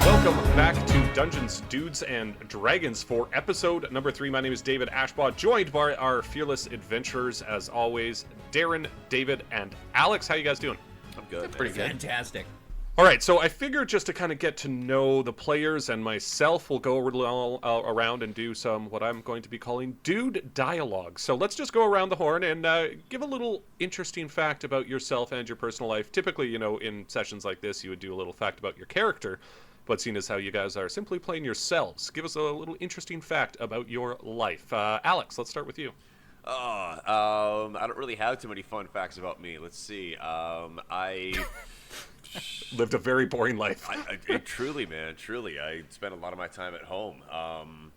Welcome back to Dungeons, Dudes, and Dragons for episode number 3. My name is David Ashbaugh, joined by our fearless adventurers, as always, Darren, David, and Alex. How you guys doing? I'm good. Pretty good. Fantastic. All right, so I figured just to kind of get to know the players and myself, we'll go around and do some what I'm going to be calling dude dialogue. So let's just go around the horn and give a little interesting fact about yourself and your personal life. Typically, you know, in sessions like this, you would do a little fact about your character. But seeing as how you guys are simply playing yourselves, give us a little interesting fact about your life. Alex, let's start with you. I don't really have too many fun facts about me. Let's see. I lived a very boring life. Truly, man. Truly. I spent a lot of my time at home.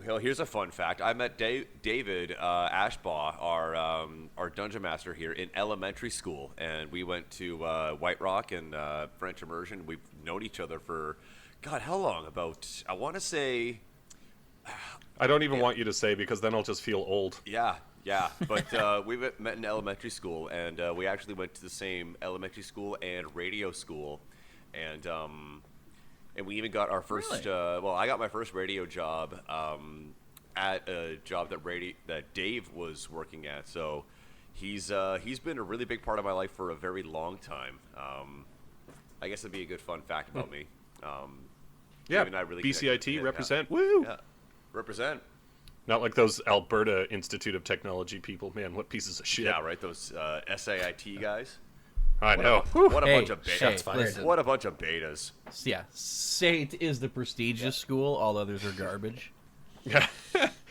Here's a fun fact. I met David Ashbaugh, our dungeon master here, in elementary school, and we went to White Rock and French immersion. We've known each other for, God, how long? About, I want to say... I don't even want you to say, because then I'll just feel old. Yeah. But we met in elementary school, and we actually went to the same elementary school and radio school, and we even got our first. Really? I got my first radio job at a job that Dave was working at. So he's been a really big part of my life for a very long time. I guess it'd be a good fun fact about me. Yeah, and I really BCIT represent. Yeah. Woo! Yeah. Represent. Not like those Alberta Institute of Technology people. Man, what pieces of shit. Yeah, right. Those SAIT guys. I know. What a bunch of betas. Listen. What a bunch of betas. Yeah, SAIT is the prestigious school. All others are garbage. Yeah.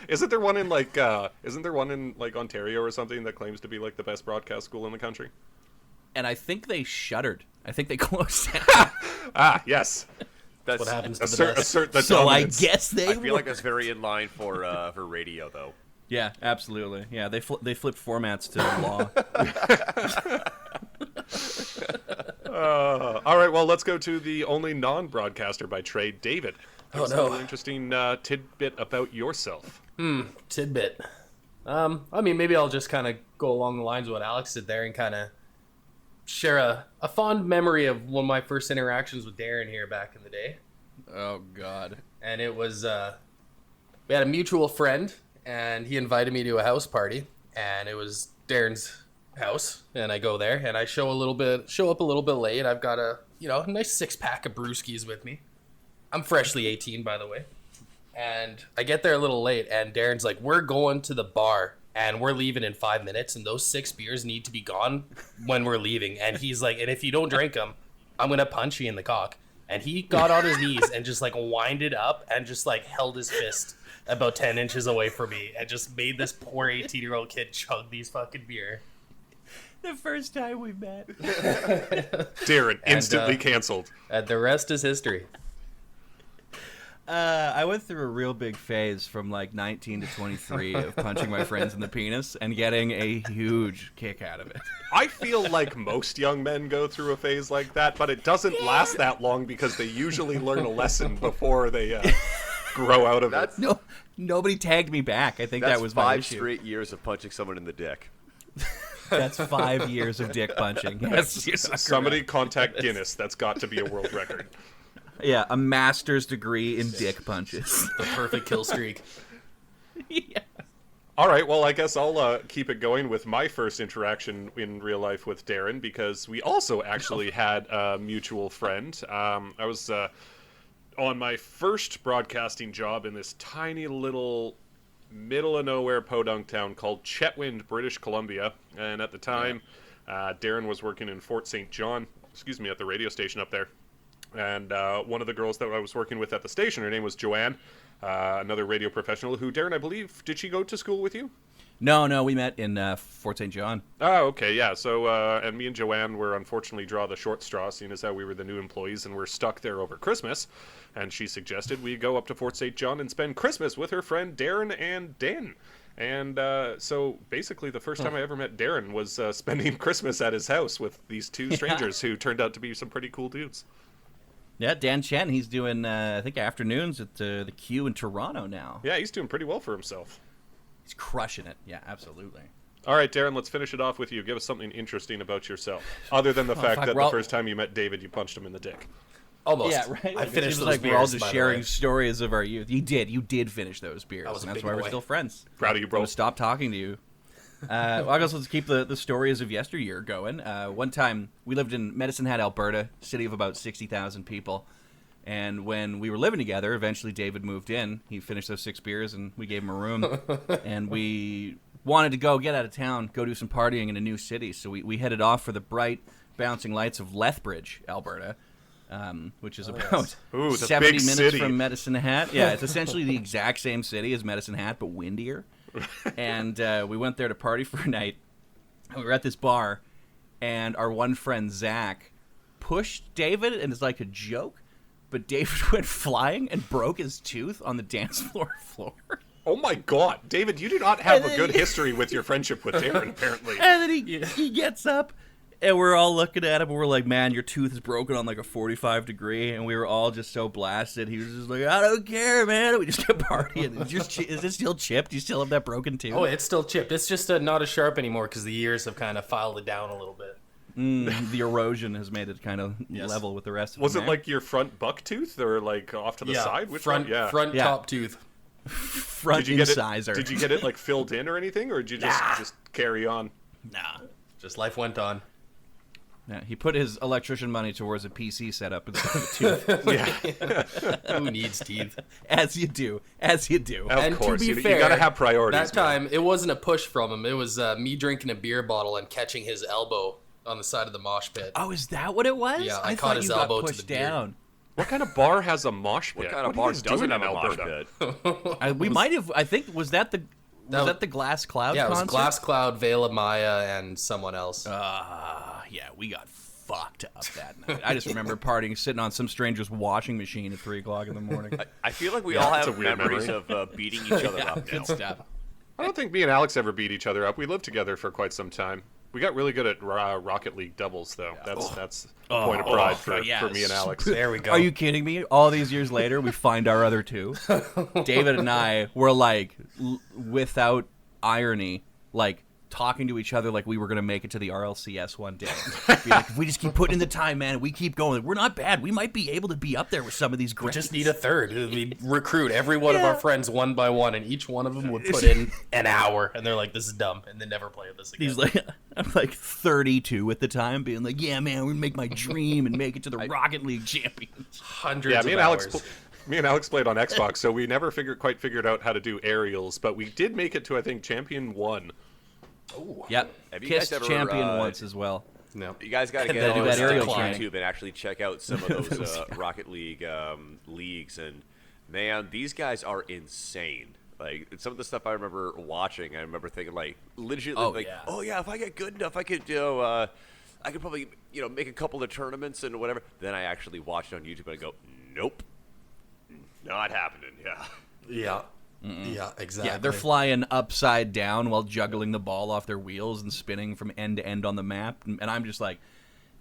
Isn't there one in Ontario or something that claims to be like the best broadcast school in the country? And I think they shuttered. I think they closed down. Yes. That's what happens to the best. Assert the So dominance. I guess they I feel were. like that's very in line for radio, though. Yeah, absolutely. Yeah, they flipped formats to law. All right, well, let's go to the only non-broadcaster by trade, David. Oh, Give us no. a little interesting tidbit about yourself. Tidbit. I mean, maybe I'll just kind of go along the lines of what Alex did there and kind of share a fond memory of one of my first interactions with Darren here back in the day. Oh, God. And it was, we had a mutual friend, and he invited me to a house party, and it was Darren's house, and I go there, and I show up a little bit late. I've got a nice 6-pack of brewskis with me. I'm freshly 18, by the way. And I get there a little late, and Darren's like, we're going to the bar, and we're leaving in 5 minutes, and those 6 beers need to be gone when we're leaving. And he's like, and if you don't drink them, I'm going to punch you in the cock. And he got on his knees and just like winded up and just like held his fist about 10 inches away from me and just made this poor 18-year-old kid chug these fucking beer. The first time we met. Darren, instantly canceled. And the rest is history. I went through a real big phase from like 19 to 23 of punching my friends in the penis and getting a huge kick out of it. I feel like most young men go through a phase like that, but it doesn't last that long because they usually learn a lesson before they grow out of it. No, nobody tagged me back. I think That's that was my 5 issue. straight years of punching someone in the dick. That's 5 years of dick punching. Yes, you're not Somebody correct. contact Guinness. That's got to be a world record. Yeah, a master's degree in dick punches. The perfect kill streak. Yeah. All right, well, I guess I'll keep it going with my first interaction in real life with Darren, because we also actually had a mutual friend. I was on my first broadcasting job in this tiny little middle-of-nowhere podunk town called Chetwynd, British Columbia. And at the time, Darren was working in Fort St. John, at the radio station up there. And one of the girls that I was working with at the station, her name was Joanne, another radio professional who, Darren, I believe, did she go to school with you? No, we met in Fort St. John. Oh, okay, yeah. So, and me and Joanne were unfortunately draw the short straw, seeing as how we were the new employees and we're stuck there over Christmas. And she suggested we go up to Fort St. John and spend Christmas with her friend Darren and Dan. And so basically the first time I ever met Darren was spending Christmas at his house with these two strangers who turned out to be some pretty cool dudes. Yeah, Dan Chen, he's doing, I think, afternoons at the Q in Toronto now. Yeah, he's doing pretty well for himself. He's crushing it. Yeah, absolutely. All right, Darren, let's finish it off with you. Give us something interesting about yourself, other than the fact that the first time you met David, you punched him in the dick. Almost. Yeah, right. I Like, it finished seems those like beers, we're all by just the sharing way. stories of our youth. You did finish those beers, I was a and that's big why we're boy. still friends. Proud of you, bro. So stop talking to you. Well, I guess let's keep the stories of yesteryear going. One time, we lived in Medicine Hat, Alberta, city of about 60,000 people. And when we were living together, eventually David moved in. He finished those 6 beers, and we gave him a room. And we wanted to get out of town, go do some partying in a new city. So we headed off for the bright, bouncing lights of Lethbridge, Alberta, which is about Ooh, the 70 big minutes city. from Medicine Hat. Yeah, it's essentially the exact same city as Medicine Hat, but windier. And we went there to party for a night. We were at this bar, and our one friend, Zach, pushed David, and it's like a joke, but David went flying and broke his tooth on the dance floor. Oh my God, David, you do not have a good history with your friendship with Darren, apparently. And then he gets up, and we're all looking at him, and we're like, man, your tooth is broken on like a 45 degree, and we were all just so blasted. He was just like, I don't care, man. And we just kept partying. Is it still chipped? Do you still have that broken tooth? Oh, it's still chipped. It's just not as sharp anymore because the years have kind of filed it down a little bit. The erosion has made it kind of level with the rest of Was them it there. like your front buck tooth or like off to the side? Which front one? Yeah. front Yeah. top tooth. front Did you get it? incisor? Did you get it like filled in or anything, or did you just carry on? Nah. Just life went on. Yeah, he put his electrician money towards a PC setup instead of a tooth. Who needs teeth? As you do. As you do. Of And course, to be you fair, gotta have priorities. That time, it wasn't a push from him. It was me drinking a beer bottle and catching his elbow on the side of the mosh pit. Oh, is that what it was? Yeah, I I caught thought his you got elbow to pushed the beer. down. What kind of bar has a mosh pit? What kind of are you bar guys doesn't doing have in a mosh Alberta? pit? We might have. I think was that the Glass Cloud? Yeah, it was concert? Glass Cloud, Veil of Maya, and someone else. Yeah, we got fucked up that night. I just remember partying, sitting on some stranger's washing machine at 3:00 in the morning. I feel like we all that's have a weird memories memory. of beating each other up now. Good stuff. I don't think me and Alex ever beat each other up. We lived together for quite some time. We got really good at Rocket League doubles, though. That's a point of pride for me and Alex. There we go. Are you kidding me? All these years later, we find our other two. David and I were like, without irony, like talking to each other like we were going to make it to the RLCS one day. Be like, if we just keep putting in the time, man, we keep going. We're not bad. We might be able to be up there with some of these We greats. just need a third. We recruit every one of our friends one by one, and each one of them would put in an hour, and they're like, "This is dumb," and they never play this again. He's like, I'm like 32 at the time, being like, yeah, man, we're gonna make my dream and make it to the Rocket League champions. Hundreds Yeah, of me and hours. Alex played on Xbox, so we never quite figured out how to do aerials, but we did make it to, I think, Champion 1. Yep. Have you Kissed guys ever, champion once as well. No. You guys got to And get then on do that aerial YouTube training. and actually check out some of those Rocket League leagues. And man, these guys are insane. Like some of the stuff I remember watching, I remember thinking like legitimately, oh yeah, if I get good enough, I could I could probably make a couple of tournaments and whatever. Then I actually watched it on YouTube and I go, nope, not happening. Yeah. Yeah. Yeah, exactly. Yeah, they're flying upside down while juggling the ball off their wheels and spinning from end to end on the map. And I'm just like,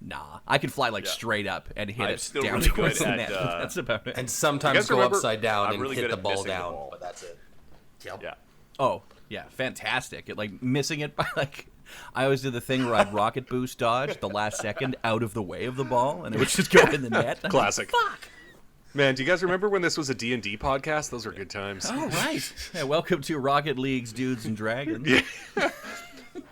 nah, I could fly like straight up and hit I'm it still down really towards good the at, net. That's about it. And You sometimes guys go remember- upside down I'm and really hit good the at ball missing the down, ball. but that's it. Yep. Yeah. Oh, yeah, fantastic. It, like, missing it by, like, I always did the thing where I'd rocket boost dodge the last second out of the way of the ball, and it would just go in the net. I'm Classic. Like, fuck. Man, do you guys remember when this was a D&D podcast? Those were good times. All right. Yeah, welcome to Rocket League's Dudes and Dragons.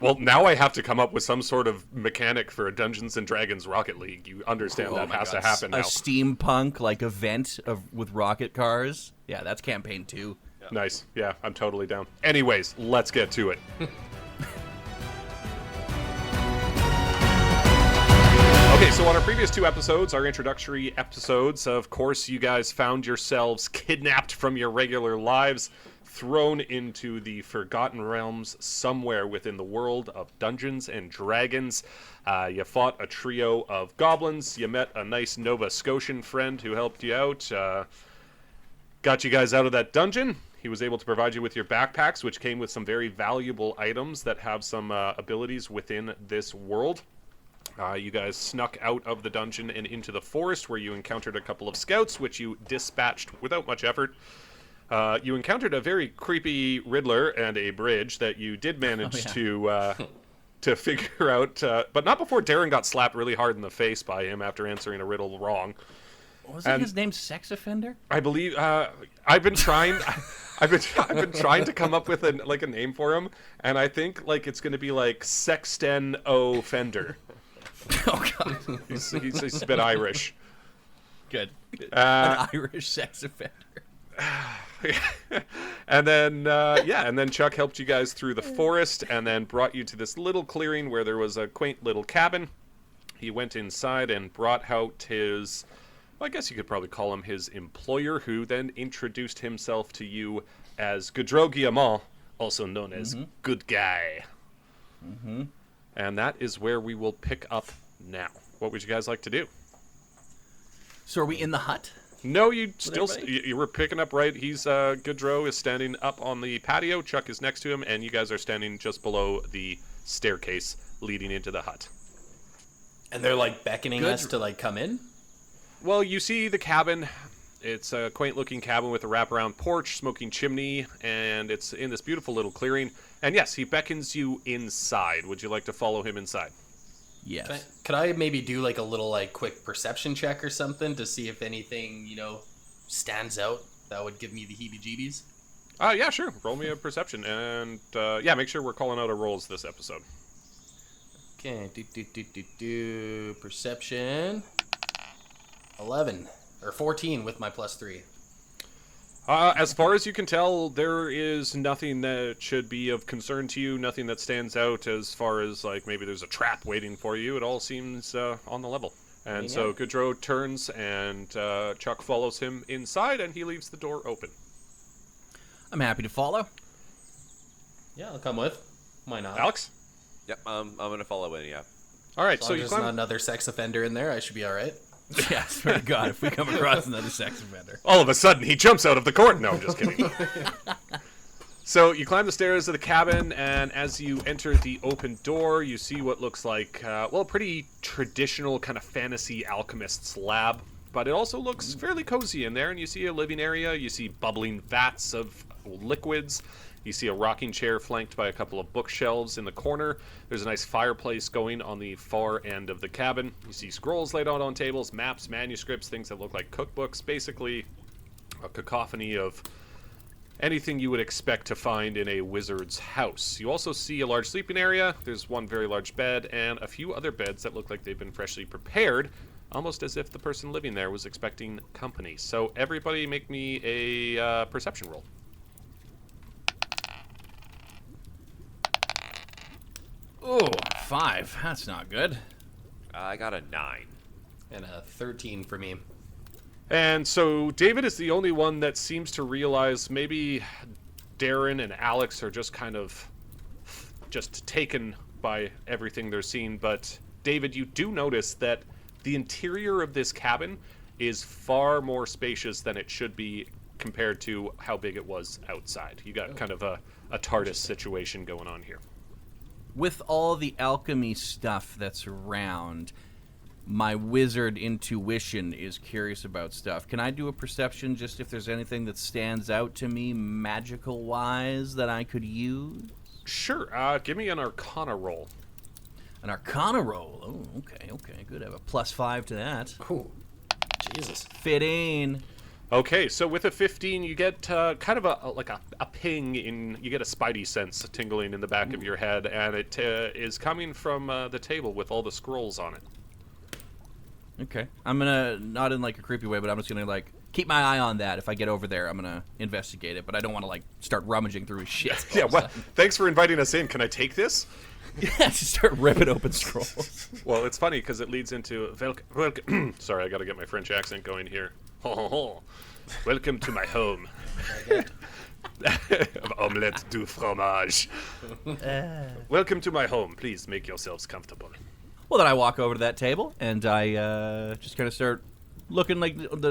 Well, now I have to come up with some sort of mechanic for a Dungeons and Dragons Rocket League. You understand that my has God. to happen A now. steampunk, like, event with rocket cars. Yeah, that's campaign 2. Nice. Yeah, I'm totally down. Anyways, let's get to it. Okay, so on our previous 2 episodes, our introductory episodes, of course, you guys found yourselves kidnapped from your regular lives, thrown into the Forgotten Realms somewhere within the world of Dungeons and Dragons. You fought a trio of goblins. You met a nice Nova Scotian friend who helped you out. Got you guys out of that dungeon. He was able to provide you with your backpacks, which came with some very valuable items that have some abilities within this world. You guys snuck out of the dungeon and into the forest, where you encountered a couple of scouts, which you dispatched without much effort. You encountered a very creepy Riddler and a bridge that you did manage to figure out, but not before Darren got slapped really hard in the face by him after answering a riddle wrong. Wasn't his name Sex Offender? I believe I've been trying. I've been trying to come up with a name for him, and I think it's going to be like Sexten O Fender. Oh God, He's a bit Irish. Good. An Irish sex offender. And then Chuck helped you guys through the forest, and then brought you to this little clearing where there was a quaint little cabin. He went inside and brought out his, well, I guess you could probably call him his employer, who then introduced himself to you as Gaudreau Guillemot, also known as Good Guy. Mm-hmm. And that is where we will pick up now. What would you guys like to do? So are we in the hut? No, you were picking up right. He's Gaudreau is standing up on the patio. Chuck is next to him, and you guys are standing just below the staircase leading into the hut. And they're beckoning us to come in? Well, you see the cabin. It's a quaint-looking cabin with a wraparound porch, smoking chimney, and it's in this beautiful little clearing. And yes, he beckons you inside. Would you like to follow him inside? Yes. Could I maybe do a little quick perception check or something to see if anything, stands out that would give me the heebie-jeebies? Yeah, sure. Roll me a perception. And, make sure we're calling out our rolls this episode. Okay, perception. 11 or 14 with my +3. As far as you can tell, there is nothing that should be of concern to you. Nothing that stands out as far as maybe there's a trap waiting for you. It all seems on the level. And so Gaudreau turns, and Chuck follows him inside, and he leaves the door open. I'm happy to follow. Yeah, I'll come with. Why not? Alex? Yep, I'm going to follow in, yeah. All right, As so long you as climb. there's not another sex offender in there, I should be all right. Yeah, I swear to God, if we come across another sex offender. All of a sudden, he jumps out of the court. No, I'm just kidding. So you climb the stairs of the cabin, and as you enter the open door, you see what looks like, a pretty traditional kind of fantasy alchemist's lab. But it also looks fairly cozy in there, and you see a living area. You see bubbling vats of liquids. You see a rocking chair flanked by a couple of bookshelves in the corner. There's a nice fireplace going on the far end of the cabin. You see scrolls laid out on tables, maps, manuscripts, things that look like cookbooks. Basically, a cacophony of anything you would expect to find in a wizard's house. You also see a large sleeping area. There's one very large bed and a few other beds that look like they've been freshly prepared, almost as if the person living there was expecting company. So everybody make me a perception roll. Oh, 5. That's not good. I got a 9. And a 13 for me. And so David is the only one that seems to realize maybe Darren and Alex are just kind of just taken by everything they're seeing. But David, you do notice that the interior of this cabin is far more spacious than it should be compared to how big it was outside. You got kind of a TARDIS situation going on here. With all the alchemy stuff that's around, my wizard intuition is curious about stuff. Can I do a perception just if there's anything that stands out to me magical-wise that I could use? Sure. Give me an Arcana roll. An Arcana roll? Oh, okay, good. I have a +5 to that. Ooh, Jesus. Fitting. Okay, so with a 15, you get kind of a ping in. You get a spidey sense tingling in the back of your head, and it is coming from the table with all the scrolls on it. Okay. I'm gonna, not in a creepy way, but I'm just gonna keep my eye on that. If I get over there, I'm gonna investigate it, but I don't want to start rummaging through his shit. Yeah, well, thanks for inviting us in. Can I take this? Yeah, just start ripping open scrolls. Well, it's funny because it leads into sorry, I got to get my French accent going here. Welcome to my home. Omelette du fromage. Welcome to my home. Please make yourselves comfortable. Well, then I walk over to that table, and I just kind of start looking,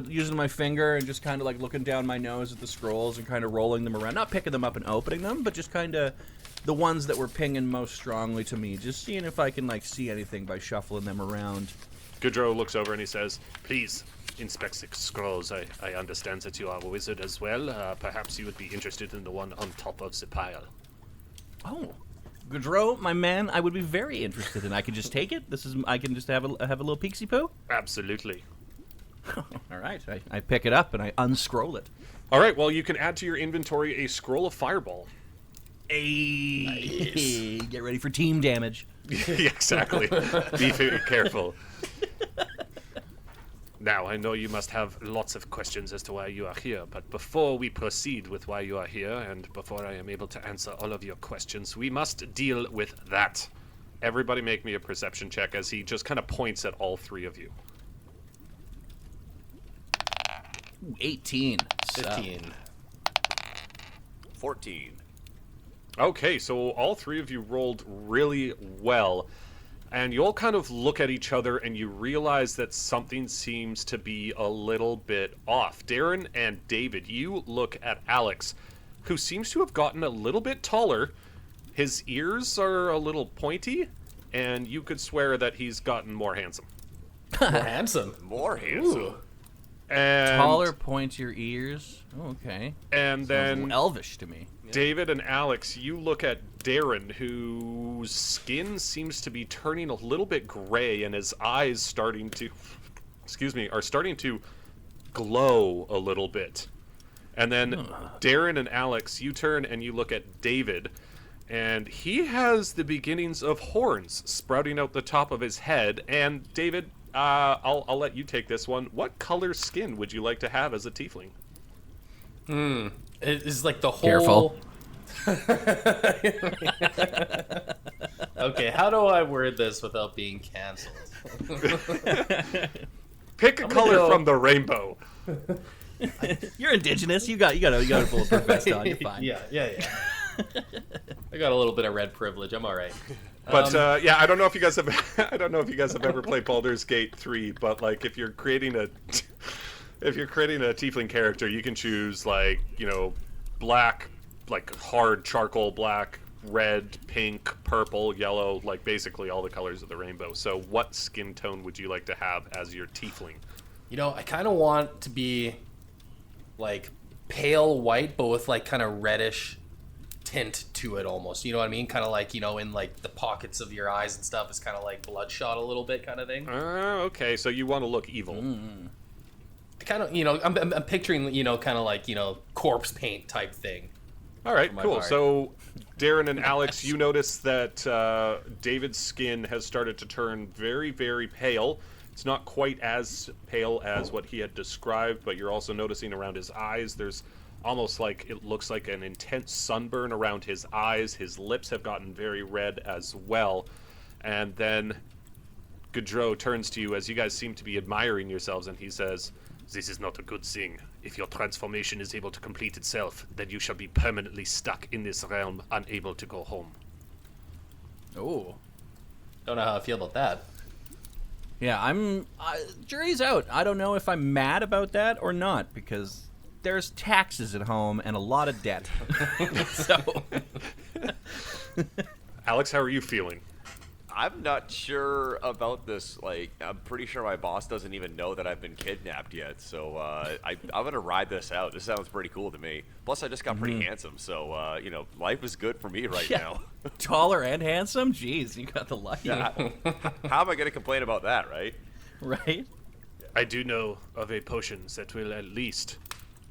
using my finger and just kind of looking down my nose at the scrolls and kind of rolling them around. Not picking them up and opening them, but just kind of the ones that were pinging most strongly to me. Just seeing if I can see anything by shuffling them around. Gaudreau looks over and he says, "Please inspect the scrolls. I understand that you are a wizard as well. Perhaps you would be interested in the one on top of the pile." Oh, Gaudreau, my man, I would be very interested in. I could just take it. I can just have a little peeksy poo. Absolutely. All right, I pick it up and I unscroll it. All right, well, you can add to your inventory a scroll of fireball. Hey, get ready for team damage. Yeah, exactly. Be very careful. Now, I know you must have lots of questions as to why you are here, but before we proceed with why you are here, and before I am able to answer all of your questions, we must deal with that. Everybody make me a perception check as he just kind of points at all three of you. 18. 15. 14. Okay, so all three of you rolled really well, and you all kind of look at each other and you realize that something seems to be a little bit off. Darren and David, you look at Alex, who seems to have gotten a little bit taller. His ears are a little pointy, and you could swear that he's gotten more handsome. More handsome. More handsome. Ooh. And Taller, pointier ears. Oh, okay. and Sounds a then little elvish to me. David and Alex, you look at Darren, whose skin seems to be turning a little bit gray, and his eyes are starting to glow a little bit. And then Darren and Alex, you turn and you look at David, and he has the beginnings of horns sprouting out the top of his head. And David, I'll let you take this one. What color skin would you like to have as a tiefling? It is like the whole. Careful. Okay, how do I word this without being canceled? Pick a color from the rainbow. You're indigenous. You got a bulletproof vest on. You're fine. Yeah. I got a little bit of red privilege. I'm all right. But yeah, I don't know if you guys have ever played Baldur's Gate 3, but like if you're creating a tiefling character, you can choose like, black, like hard charcoal black, red, pink, purple, yellow, like basically all the colors of the rainbow. So what skin tone would you like to have as your tiefling? I kind of want to be like pale white, but with like kind of reddish tint to it almost. You know what I mean? Kind of like, in like the pockets of your eyes and stuff is kind of like bloodshot a little bit kind of thing. Okay, so you want to look evil. Kind of, I'm picturing, kind of like, corpse paint type thing. All right, my cool. part. So, Darren and Alex, you notice that David's skin has started to turn very, very pale. It's not quite as pale as what he had described, but you're also noticing around his eyes, there's almost like it looks like an intense sunburn around his eyes. His lips have gotten very red as well. And then Gaudreau turns to you as you guys seem to be admiring yourselves, and he says, "This is not a good thing. If your transformation is able to complete itself, then you shall be permanently stuck in this realm, unable to go home." Oh. Don't know how I feel about that. Yeah, jury's out. I don't know if I'm mad about that or not, because there's taxes at home and a lot of debt. So, Alex, how are you feeling? I'm not sure about this. Like, I'm pretty sure my boss doesn't even know that I've been kidnapped yet. So I'm gonna ride this out. This sounds pretty cool to me. Plus, I just got pretty handsome. So life is good for me right now. taller and handsome? Jeez, you got the life. Yeah, how am I gonna complain about that, right? Right? I do know of a potion that will at least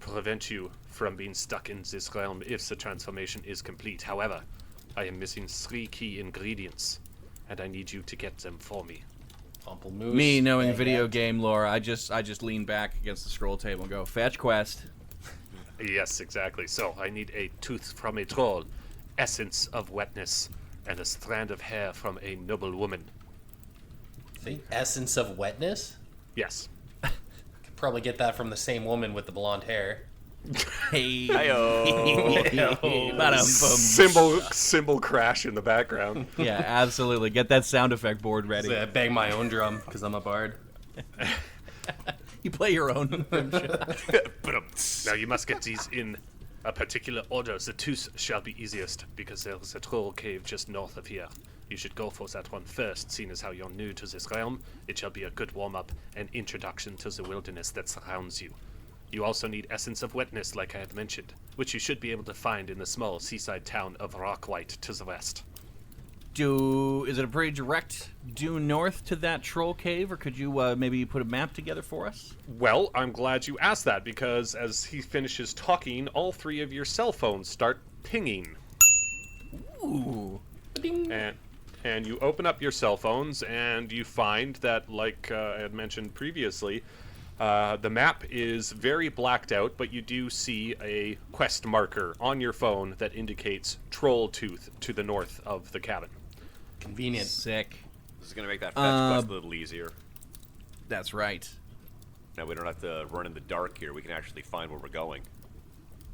prevent you from being stuck in this realm if the transformation is complete. However, I am missing 3 key ingredients, and I need you to get them for me. Pamplemousse, Me knowing baguette. video game lore, I just lean back against the scroll table and go, fetch quest. Yes, exactly. So I need a tooth from a troll, essence of wetness, and a strand of hair from a noble woman. The essence of wetness? Yes. Could probably get that from the same woman with the blonde hair. Hey. Hi-yo. Ba-dum-bum. Cymbal crash in the background. Yeah, absolutely. Get that sound effect board ready. So I bang my own drum because I'm a bard. You play your own. Now you must get these in a particular order. The tooth shall be easiest, because there is a troll cave just north of here. You should go for that one first, seeing as how you're new to this realm. It shall be a good warm-up and introduction to the wilderness that surrounds you. You also need essence of wetness, like I had mentioned, which you should be able to find in the small seaside town of Rockwhite to the west. Is it a pretty direct due north to that troll cave, or could you maybe put a map together for us? Well, I'm glad you asked that, because as he finishes talking, all 3 of your cell phones start pinging. Ooh. And you open up your cell phones, and you find that, like I had mentioned previously, the map is very blacked out, but you do see a quest marker on your phone that indicates Troll Tooth to the north of the cabin. Convenient. Sick. This is going to make that fetch quest a little easier. That's right. Now we don't have to run in the dark here. We can actually find where we're going.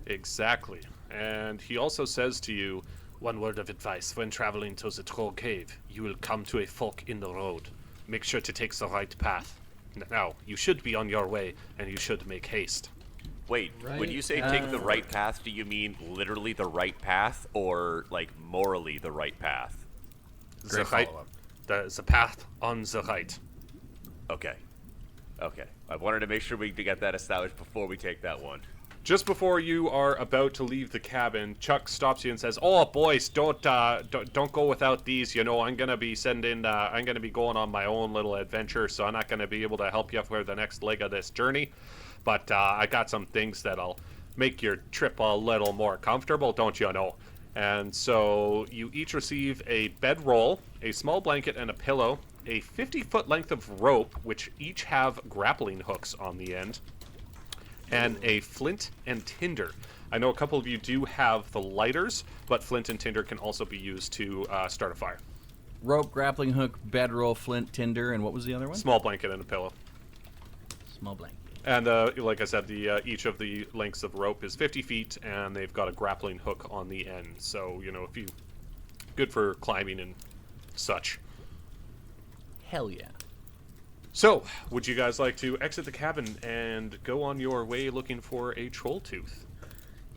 Exactly. And he also says to you, one word of advice: when traveling to the Troll Cave, you will come to a fork in the road. Make sure to take the right path. Now, you should be on your way, and you should make haste. Wait, Right. when you say take the right path, do you mean literally the right path, or like morally the right path? The right, the path on the right. Okay. Okay. I wanted to make sure we get that established before we take that one. Just before you are about to leave the cabin, Chuck stops you and says, "Oh, boys, don't go without these. You know, I'm gonna be going on my own little adventure, so I'm not gonna be able to help you for the next leg of this journey. But I got some things that'll make your trip a little more comfortable, don't you know?" And so you each receive a bedroll, a small blanket, and a pillow, a 50-foot length of rope, which each have grappling hooks on the end, and a flint and tinder. I know a couple of you do have the lighters, but flint and tinder can also be used to start a fire. Rope, grappling hook, bedroll, flint, tinder, and what was the other one? Small blanket and a pillow. Small blanket. And like I said, the each of the lengths of rope is 50 feet, and they've got a grappling hook on the end. So, you know, if you good for climbing and such. Hell yeah. So, would you guys like to exit the cabin and go on your way looking for a troll tooth?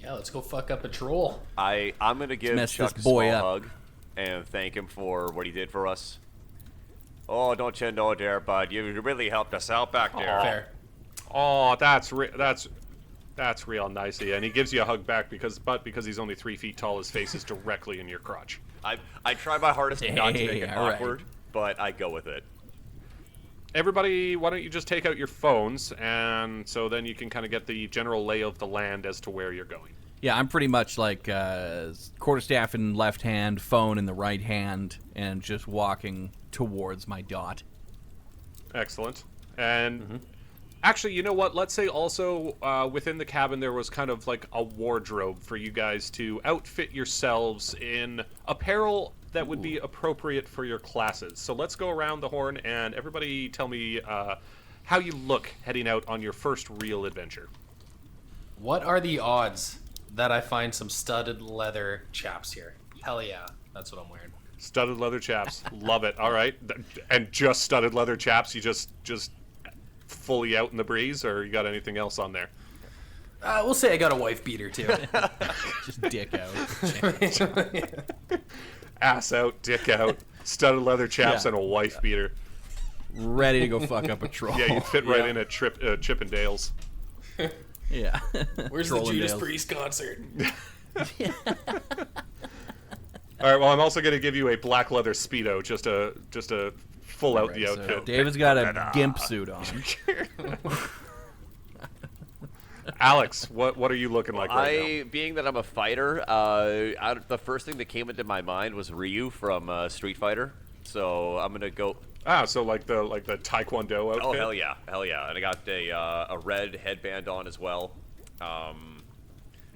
Yeah, let's go fuck up a troll. I'm gonna give mess Chuck a this boy small up. hug and thank him for what he did for us. Oh, don't you know, there, bud? You really helped us out back there. Fair. Oh, that's real nicey. And he gives you a hug back because he's only 3 feet tall, his face is directly in your crotch. I try my hardest not to make it all right. awkward, but I go with it. Everybody, why don't you just take out your phones, and so then you can kind of get the general lay of the land as to where you're going. Yeah, I'm pretty much like quarterstaff in left hand, phone in the right hand, and just walking towards my dot. Excellent. And actually, you know what? Let's say also within the cabin there was kind of like a wardrobe for you guys to outfit yourselves in apparel that would be appropriate for your classes. So let's go around the horn, and everybody tell me how you look heading out on your first real adventure. What are the odds that I find some studded leather chaps here? Hell yeah, that's what I'm wearing. Studded leather chaps. Love it. All right. And just studded leather chaps? You just fully out in the breeze, or you got anything else on there? We'll say I got a wife beater too. Just dick out. Ass out, dick out, studded leather chaps, Yeah. and a wife beater. Ready to go fuck up a troll. Yeah, you'd fit right in at Chip and Dale's. Yeah. Where's the Troll and Judas Dale. Priest concert? All right. Well, I'm also going to give you a black leather speedo, just a full out the Right, so outfit. David's got a gimp suit on. Alex, what are you looking like right Being that I'm a fighter, the first thing that came into my mind was Ryu from Street Fighter. So I'm gonna go. now? So like the Taekwondo outfit. Oh hell yeah, and I got a red headband on as well.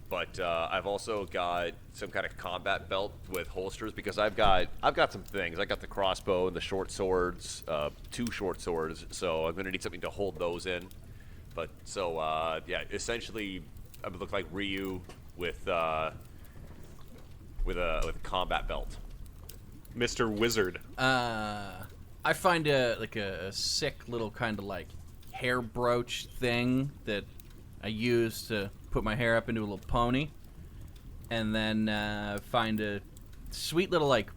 But I've also got some kind of combat belt with holsters because I've got some things. I got the crossbow and the short swords, 2 short swords. So I'm gonna need something to hold those in. But so yeah, essentially I would look like Ryu with a combat belt. Mr. Wizard. I find a sick little kind of like hair brooch thing that I use to put my hair up into a little pony, and then find a sweet little like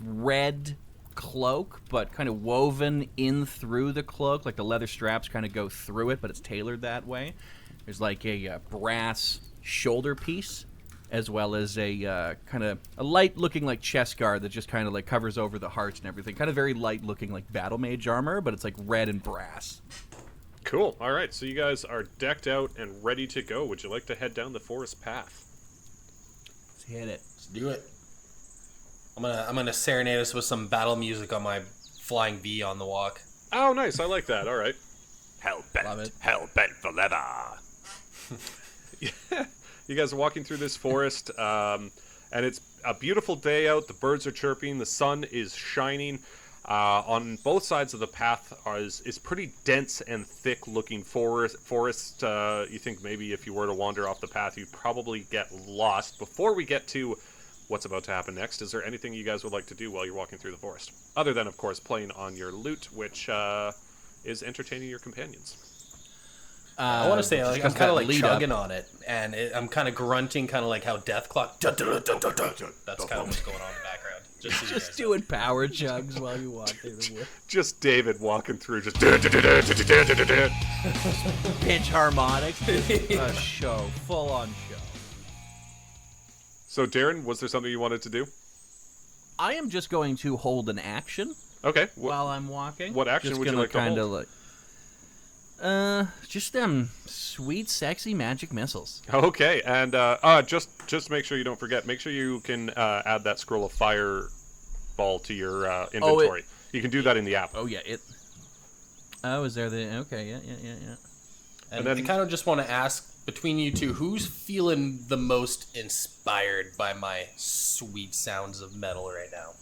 red cloak, but kind of woven in through the cloak, like the leather straps kind of go through it, but it's tailored that way. There's like a brass shoulder piece as well as a kind of a light looking like chest guard that just kind of like covers over the heart and everything. Kind of very light looking like battle mage armor, but it's like red and brass. Cool. All right, so you guys are decked out and ready to go. Would you like to head down the forest path? Let's hit it. Let's do it. I'm gonna serenade us with some battle music on my flying V on the walk. Oh, nice. I like that. All right. Love it. Hell bent for leather. You guys are walking through this forest, and it's a beautiful day out. The birds are chirping. The sun is shining. On both sides of the path is pretty dense and thick-looking forest. You think maybe if you were to wander off the path, you'd probably get lost. Before we get to what's about to happen next, is there anything you guys would like to do while you're walking through the forest? Other than, of course, playing on your lute, which is entertaining your companions. I want to say, like, I'm kind of like chugging up on it, and I'm kind of grunting, kind of like how Death Clock. That's kind of what's going on in the background. Just, so you guys know. doing power chugs while you walk through the woods. Just David walking through, just Pitch harmonics. A show, full on show. So, Darren, was there something you wanted to do? I am just going to hold an action Okay. while I'm walking. What action just would you like to kinda hold? Just them sweet, sexy magic missiles. Okay, and just make sure you don't forget. Make sure you can add that scroll of fireball to your inventory. You can do that in the app. Oh yeah, it. Oh, is there the? Okay, yeah. And then- I kind of just want to ask, between you two, who's feeling the most inspired by my sweet sounds of metal right now?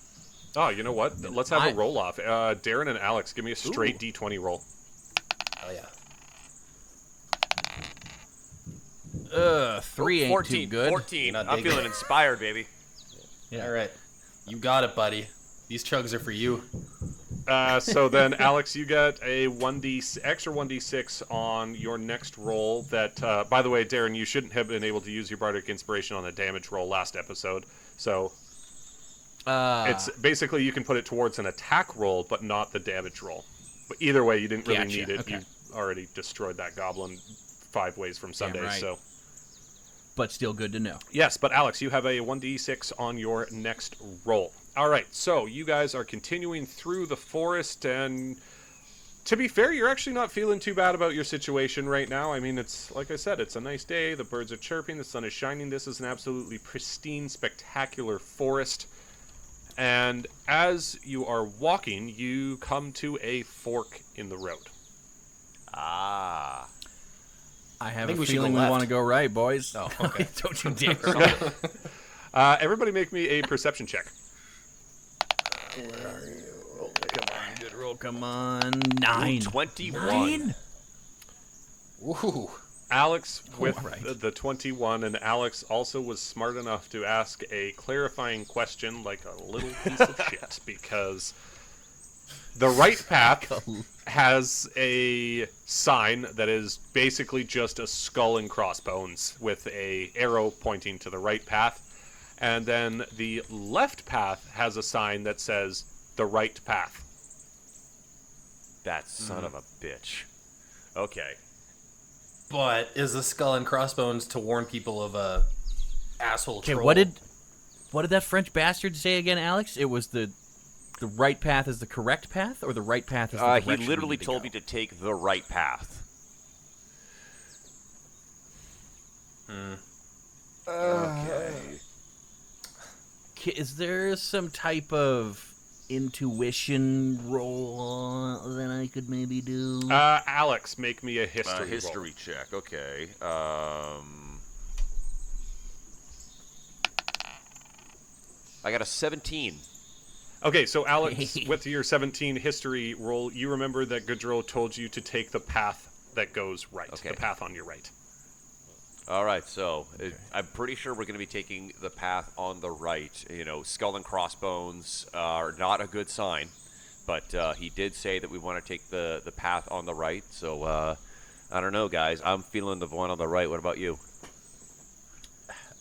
Oh, you know what? Let's have a roll off. Darren and Alex, give me a straight D20 roll. Oh yeah. 3 ain't 14, too good. 14. Not I'm digging feeling it. inspired, baby. Yeah. All right. You got it, buddy. These chugs are for you. So then, Alex, you get a extra 1d6 on your next roll. That, by the way, Darren, you shouldn't have been able to use your bardic inspiration on a damage roll last episode. So it's basically you can put it towards an attack roll, but not the damage roll. But either way, you didn't really Gotcha, need it. okay. You already destroyed that goblin 5 ways from Sunday. right. So But still good to know. yes, but Alex, you have a 1d6 on your next roll. All right, so you guys are continuing through the forest, and to be fair, you're actually not feeling too bad about your situation right now. I mean, it's like I said, it's a nice day. The birds are chirping. The sun is shining. This is an absolutely pristine, spectacular forest. And as you are walking, you come to a fork in the road. Ah. I have think a we should go feeling we left. want to go right, boys. Oh, okay. Don't you dare. Everybody make me a perception check. Come on, good roll. Come on. 9. 21. 9? Ooh. Alex with all right. the 21, and Alex also was smart enough to ask a clarifying question like a little piece of shit, because the right path has a sign that is basically just a skull and crossbones with a arrow pointing to the right path, and then the left path has a sign that says the right path. That son of a bitch. Okay. But is the skull and crossbones to warn people of a asshole Okay, troll? what did that French bastard say again, Alex? It was the right path is the correct path, or the right path is the He direction literally we need to told go? me to take the right path. Okay. Is there some type of intuition roll that I could maybe do? Alex, make me a history roll. History check. Okay. I got a 17. Okay, so Alex, with your 17 history roll, you remember that Goodrow told you to take the path that goes right, Okay. the path on your right. All right, so I'm pretty sure we're going to be taking the path on the right. You know, skull and crossbones are not a good sign, but he did say that we want to take the path on the right. So I don't know, guys. I'm feeling the one on the right. What about you?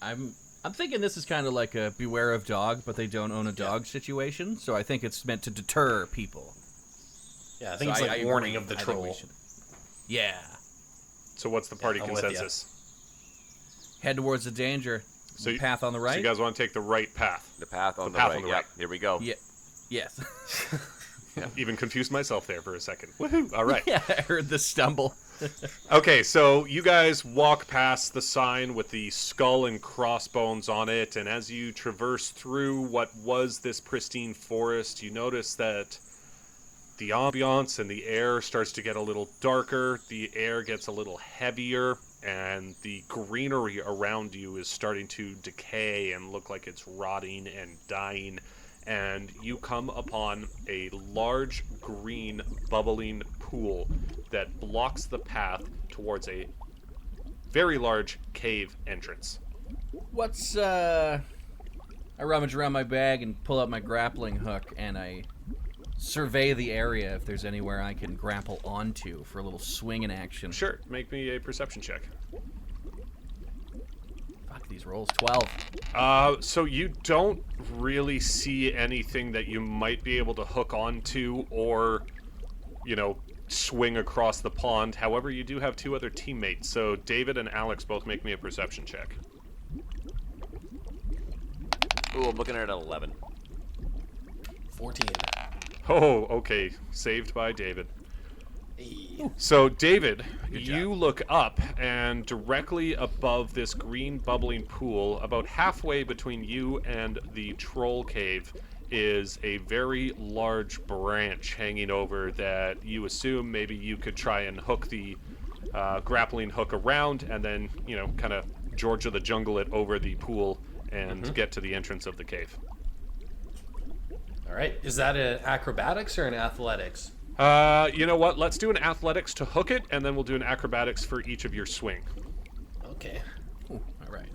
I'm thinking this is kind of like a beware of dog, but they don't own a dog situation. So I think it's meant to deter people. Yeah, I think So it's like I warning agree. of the I think we troll. should- Yeah. So what's the party I'm with ya. consensus? Head towards the danger. So path on the right? So you guys want to take the right path. The path on the path right. on the Yep. right. Here we go. Yeah. Yes. Even confused myself there for a second. Woohoo! All right. Yeah, I heard the stumble. Okay, so you guys walk past the sign with the skull and crossbones on it, and as you traverse through what was this pristine forest, you notice that the ambiance and the air starts to get a little darker, the air gets a little heavier, and the greenery around you is starting to decay and look like it's rotting and dying. And you come upon a large green bubbling pool that blocks the path towards a very large cave entrance. What's I rummage around my bag and pull out my grappling hook, and I survey the area if there's anywhere I can grapple onto for a little swing in action. Sure, make me a perception check. Fuck these rolls. 12. So you don't really see anything that you might be able to hook onto or, swing across the pond. However, you do have two other teammates, so David and Alex both make me a perception check. Ooh, I'm looking at an 11. 14. Oh, okay. Saved by David. Hey. So, David, Good you job. look up, and directly above this green bubbling pool, about halfway between you and the troll cave, is a very large branch hanging over that you assume maybe you could try and hook the grappling hook around and then, kind of George of the Jungle it over the pool and get to the entrance of the cave. All right. Is that an acrobatics or an athletics? You know what? Let's do an athletics to hook it, and then we'll do an acrobatics for each of your swing. Okay. Ooh, all right.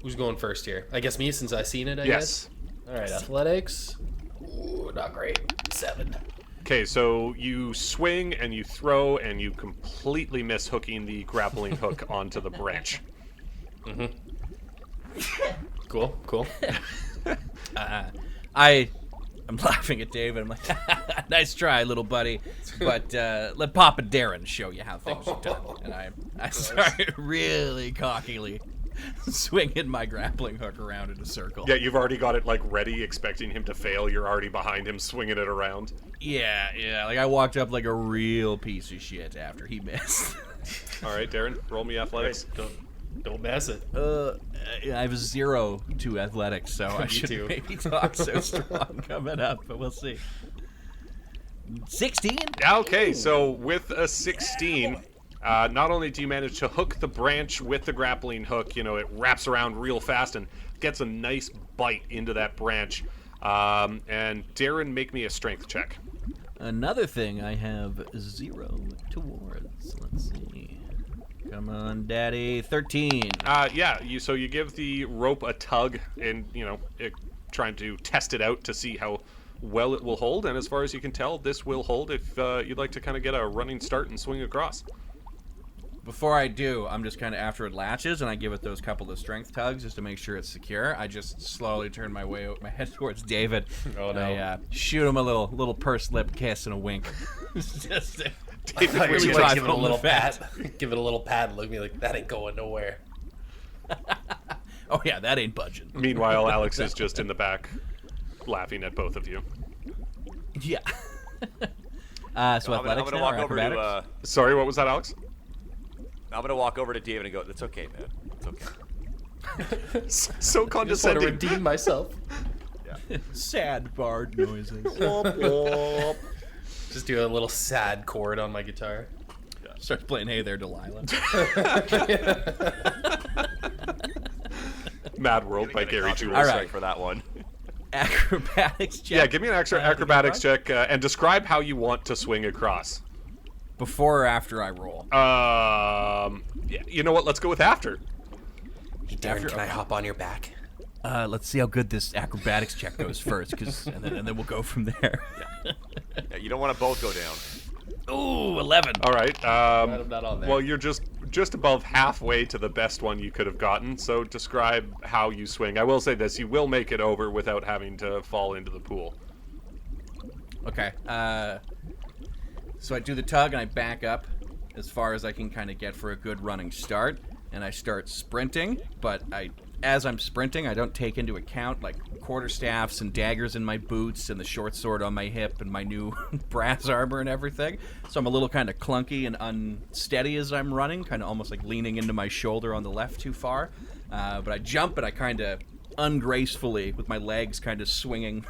Who's going first here? I guess me, since I seen it, I Yes. guess. All right, athletics. Ooh, not great. 7. Okay, so you swing and you throw, and you completely miss hooking the grappling hook onto the branch. Cool. I'm laughing at David. I'm like, nice try, little buddy. But let Papa Darren show you how things are done. And I start really cockily swinging my grappling hook around in a circle. Yeah, you've already got it, ready, expecting him to fail. You're already behind him, swinging it around. Yeah. Like, I walked up like a real piece of shit after he missed. All right, Darren, roll me athletics. Don't mess it. I have a 0 to athletics, so I Me should too. maybe talk so strong coming up, but we'll see. 16? Okay, so with a 16, not only do you manage to hook the branch with the grappling hook, it wraps around real fast and gets a nice bite into that branch. And Darren, make me a strength check. Another thing I have 0 towards. Let's see. Come on, Daddy. 13. So you give the rope a tug and, trying to test it out to see how well it will hold. And as far as you can tell, this will hold if you'd like to kind of get a running start and swing across. Before I do, I'm just kind of after it latches, and I give it those couple of strength tugs just to make sure it's secure. I just slowly turn my head towards David. Oh, no. I shoot him a little purse lip kiss and a wink. Just to David, I really really drive give it a home little the fact. pat. Give it a little pat and look at me like, that ain't going nowhere. Oh yeah, that ain't budging. Meanwhile, Alex is just in the back laughing at both of you. Yeah. So I'm athletics gonna now, walk or over acrobatics? to. Sorry, what was that, Alex? I'm gonna walk over to David and go. It's okay, man. It's okay. So I just want to condescending. redeem myself. Sad bard noises. Just do a little sad chord on my guitar. Starts playing Hey There, Delilah. Mad World by Gary Jules. All right. For that one. Acrobatics check. Yeah, give me an extra acrobatics to get check and describe how you want to swing across. Before or after I roll? Yeah, you know what? Let's go with after. Hey, Darren, can I hop on your back? Let's see how good this acrobatics check goes first, and then we'll go from there. Yeah, you don't want to both go down. Ooh, 11. All right. I'm not on there. Well, you're just above halfway to the best one you could have gotten. So describe how you swing. I will say this: you will make it over without having to fall into the pool. Okay. So I do the tug and I back up as far as I can kind of get for a good running start, and I start sprinting, but I as I'm sprinting, I don't take into account like quarterstaffs and daggers in my boots and the short sword on my hip and my new brass armor and everything. So I'm a little kind of clunky and unsteady as I'm running, kind of almost like leaning into my shoulder on the left too far. But I jump and I kind of ungracefully, with my legs kind of swinging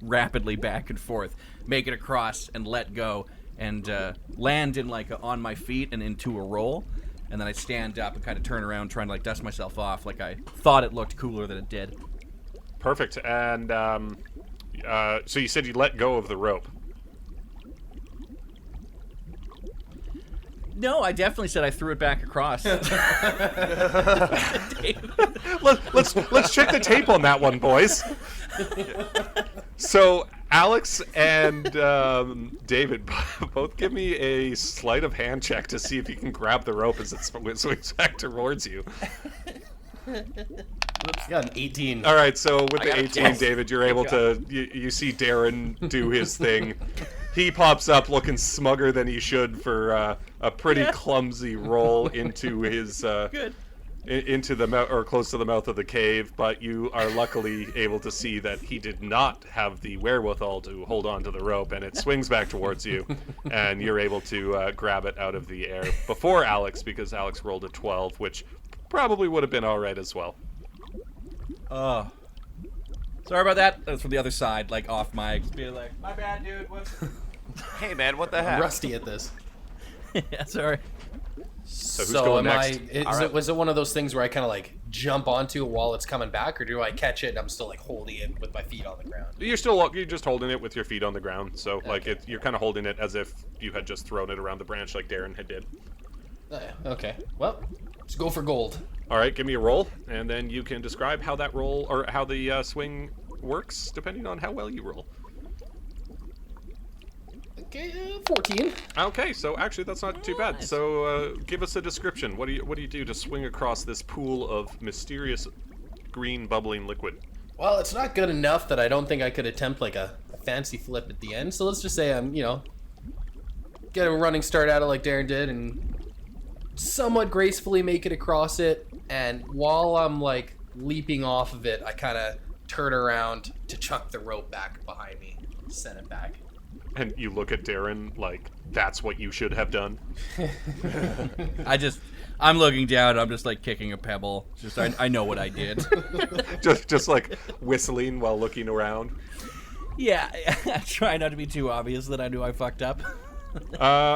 rapidly back and forth, make it across and let go and land in like on my feet and into a roll. And then I stand up and kind of turn around, trying to like dust myself off, like I thought it looked cooler than it did. Perfect. And so you said you let go of the rope. No, I definitely said I threw it back across. Let's check the tape on that one, boys. So Alex and David, both give me a sleight of hand check to see if you can grab the rope as it swings back towards you. Oops, got an 18. All right, so with the 18, yes. David, you're able to. You see Darren do his thing. He pops up looking smugger than he should for a pretty clumsy roll into his Good. into the mouth or close to the mouth of the cave. But you are luckily able to see that he did not have the wherewithal to hold on to the rope, and it swings back towards you, and you're able to grab it out of the air before Alex, because Alex rolled a 12, which probably would have been all right as well. Oh. Sorry about that. That's from the other side, like off mic. Be like, my bad, dude. What? Hey, man, what the I'm heck? rusty at this. Yeah, sorry. who's going next? Was it one of those things where I kind of like jump onto it while it's coming back, or do I catch it and I'm still like holding it with my feet on the ground? You're just holding it with your feet on the ground, so like you're kind of holding it as if you had just thrown it around the branch like Darren had did. Okay, well, let's go for gold. All right, give me a roll, and then you can describe how that roll or how the swing works, depending on how well you roll. Okay, 14. Okay, so actually that's not too bad. So give us a description. What do you do to swing across this pool of mysterious green bubbling liquid? Well, it's not good enough that I don't think I could attempt like a fancy flip at the end. So let's just say I'm, get a running start at it like Darren did and somewhat gracefully make it across it. And while I'm like leaping off of it, I kind of turn around to chuck the rope back behind me, send it back. And you look at Darren like, that's what you should have done. I'm looking down. I'm just like kicking a pebble. Just I know what I did. just like whistling while looking around. Yeah, I try not to be too obvious that I knew I fucked up.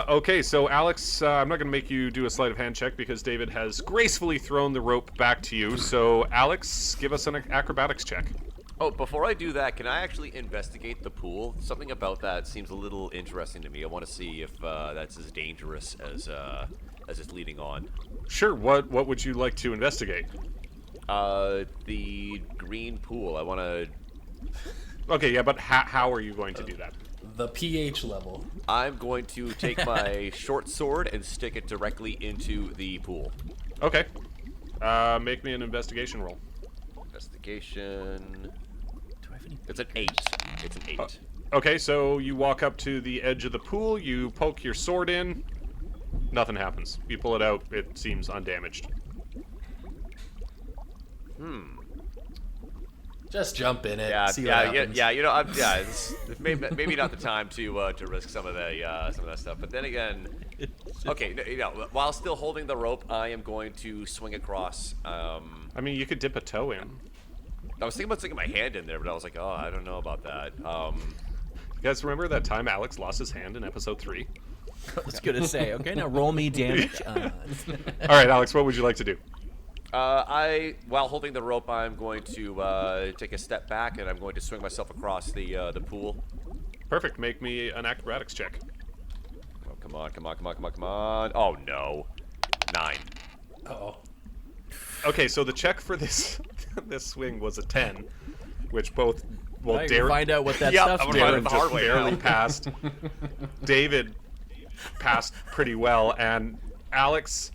Okay, so Alex, I'm not going to make you do a sleight of hand check because David has gracefully thrown the rope back to you. So Alex, give us an acrobatics check. Oh, before I do that, can I actually investigate the pool? Something about that seems a little interesting to me. I want to see if that's as dangerous as it's leading on. Sure. What would you like to investigate? The green pool. I want to. Okay, yeah, but how are you going to do that? The pH level. I'm going to take my short sword and stick it directly into the pool. Okay. Make me an investigation roll. Investigation. It's an 8. It's an 8. Okay, so you walk up to the edge of the pool, you poke your sword in, nothing happens. You pull it out, it seems undamaged. Just jump in it. Yeah, see what happens. It's maybe not the time to risk some of that stuff. But then again, okay, while still holding the rope, I am going to swing across. I mean, you could dip a toe in. I was thinking about sticking my hand in there, but I was like, oh, I don't know about that. You guys remember that time Alex lost his hand in episode 3? I was gonna say, okay, now roll me damage. All right, Alex, what would you like to do? While holding the rope, I'm going to take a step back, and I'm going to swing myself across the pool. Perfect. Make me an acrobatics check. Oh, come on. Oh, no. 9. Uh-oh. Okay, so the check for this this swing was a 10, which both Now you can Darren find out what that Yep, stuff's I'm gonna find doing. out the hard way barely now. passed. David passed pretty well, and Alex.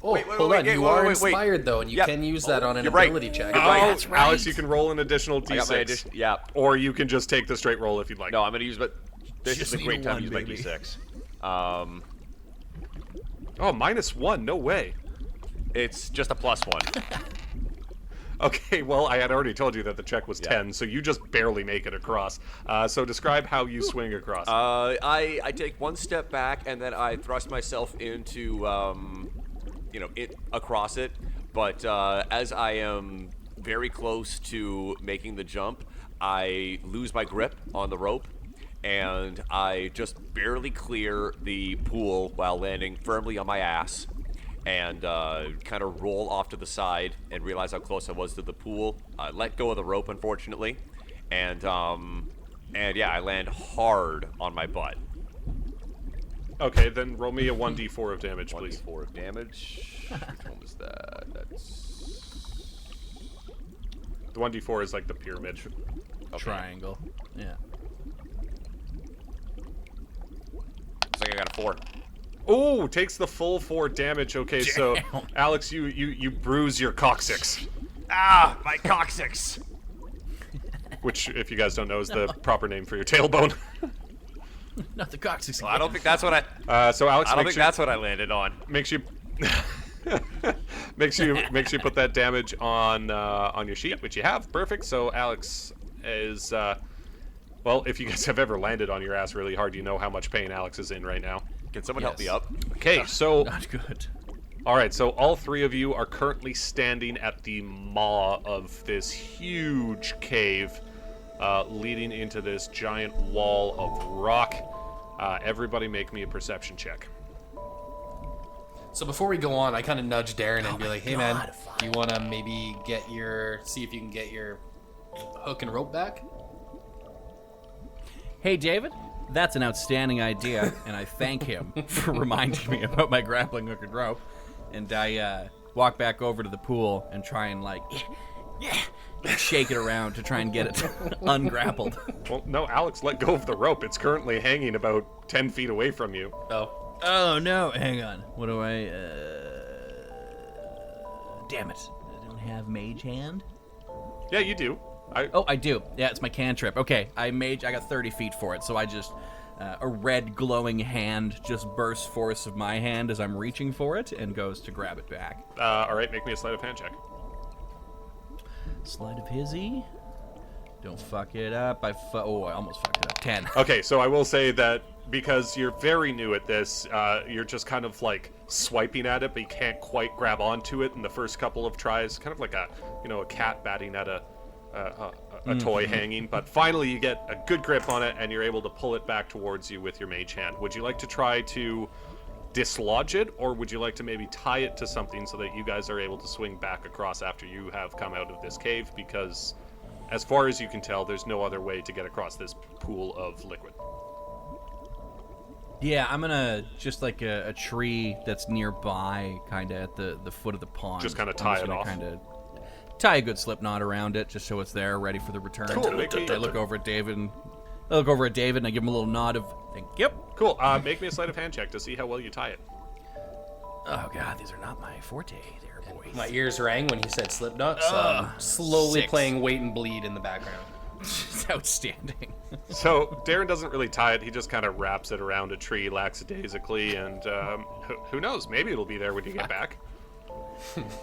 Oh, Wait, hold on. You are wait. inspired, though, and you Yep. can use that on an You're right. ability check. You're right. Oh, That's Alex, you can roll an additional I got my d6, addition. Yeah. or you can just take the straight roll if you'd like. No, I'm going to use but this Just is a great need time one, to use my baby. d6. Oh, -1. No way. It's just a +1. Okay, well, I had already told you that the check was Yeah. 10, so you just barely make it across. So describe how you swing across. I take one step back and then I thrust myself into, across it. But as I am very close to making the jump, I lose my grip on the rope and I just barely clear the pool while landing firmly on my ass and kind of roll off to the side and realize how close I was to the pool. I let go of the rope, unfortunately, and yeah, I land hard on my butt. Okay, then roll me a 1d4 of damage, please. 1d4 of damage. Which one was that? That's The 1d4 is like the pyramid. okay. Triangle. Yeah. Looks like I got a 4. Oh, takes the full 4 damage. Okay, so Damn. Alex, you bruise your coccyx, Ah, my coccyx. which, if you guys don't know, is the proper name for your tailbone. Not the coccyx. Well, I don't think that's what I. So Alex, I don't make think sure, that's what I landed on. makes you makes you put that damage on your sheet, which you have. Perfect. So Alex is well, if you guys have ever landed on your ass really hard, you know how much pain Alex is in right now. Can someone help me Yes. up? Okay, so Not good. all right, so all three of you are currently standing at the maw of this huge cave, leading into this giant wall of rock. Everybody, make me a perception check. So before we go on, I kind of nudge Darren and be like, "Hey, man, God, you want to maybe see if you can get your hook and rope back?" Hey, David, that's an outstanding idea, and I thank him for reminding me about my grappling hook and rope. And I walk back over to the pool and try and, shake it around to try and get it ungrappled. Well, no, Alex, let go of the rope. It's currently hanging about 10 feet away from you. Oh, Oh, no, hang on. What do I, damn it. I don't have Mage Hand? Yeah, you do. Oh, I do. Yeah, it's my cantrip. Okay, I got 30 feet for it, so I just a red glowing hand just bursts forth of my hand as I'm reaching for it and goes to grab it back. All right, make me a sleight of hand check. Sleight of hizzy. Don't fuck it up. I almost fucked it up. 10. Okay, so I will say that because you're very new at this, you're just kind of like swiping at it, but you can't quite grab onto it in the first couple of tries. Kind of like a cat batting at a toy hanging, but finally you get a good grip on it and you're able to pull it back towards you with your mage hand. Would you like to try to dislodge it, or would you like to maybe tie it to something so that you guys are able to swing back across after you have come out of this cave? Because as far as you can tell, there's no other way to get across this pool of liquid. Yeah, I'm gonna just like a tree that's nearby, kind of at the foot of the pond. Just kinda I'm tie just it gonna off. Kinda tie a good slip knot around it, just so it's there, ready for the return. Cool, make me- I look over at David, and I give him a little nod of thank you. Cool. Make me a sleight of hand check to see how well you tie it. Oh god, these are not my forte, there, boys. my ears rang when he said Slipknot, so I'm slowly 6. playing Wait and Bleed in the background. It's outstanding. So Darren doesn't really tie it. He just kind of wraps it around a tree lackadaisically, and who knows? Maybe it'll be there when you get back.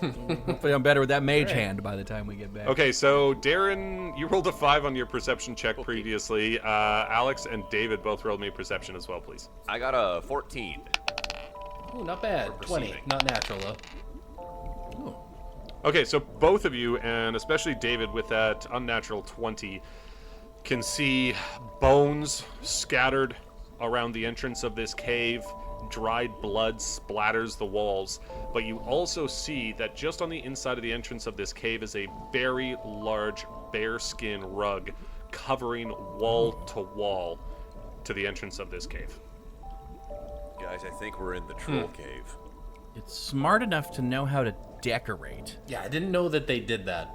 Hopefully I'm better with that mage hand by the time we get back. Okay, so Darren, you rolled a 5 on your perception check previously. Alex and David both rolled me a perception as well, please. I got a 14. Ooh, not bad. For 20, perceiving. not natural though. Okay, so both of you, and especially David with that unnatural 20, can see bones scattered around the entrance of this cave. Dried blood splatters the walls, but you also see that just on the inside of the entrance of this cave is a very large bearskin rug covering wall to wall to the entrance of this cave. Guys, I think we're in the troll cave. It's smart enough to know how to decorate. Yeah, I didn't know that they did that.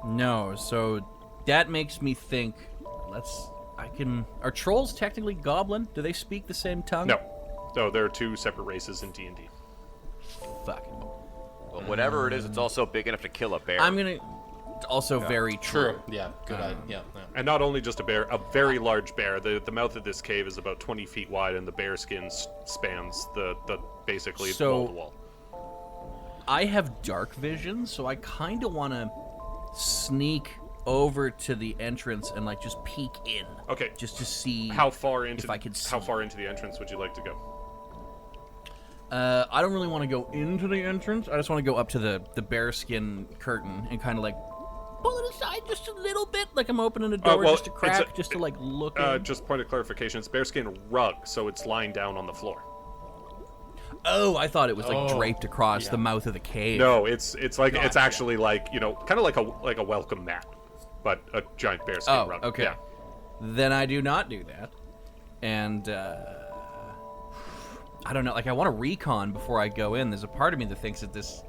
No, so that makes me think. Are trolls technically goblin? Do they speak the same tongue? No, there are two separate races in D&D. Fuck. Well, whatever it is, it's also big enough to kill a bear. I'm gonna. It's also very true. Yeah, good idea. Yeah. And not only just a bear, a very large bear. The mouth of this cave is about 20 feet wide, and the bear skin spans the basically So- wall to wall. I have dark vision, so I kind of want to sneak over to the entrance and like just peek in. Okay. Just to see How far into if I could see. how far into the entrance would you like to go? I don't really want to go into the entrance. I just want to go up to the bearskin curtain and kind of like pull it aside just a little bit, like I'm opening a door just a crack, just to like look in. Just point of clarification, it's bearskin rug, so it's lying down on the floor. Oh, I thought it was like draped across the mouth of the cave. No, it's like it's actually like, you know, kind of like a welcome mat, but a giant bearskin rug. Okay. Yeah. Then I do not do that. And I don't know, like I want to recon before I go in. There's a part of me that thinks that this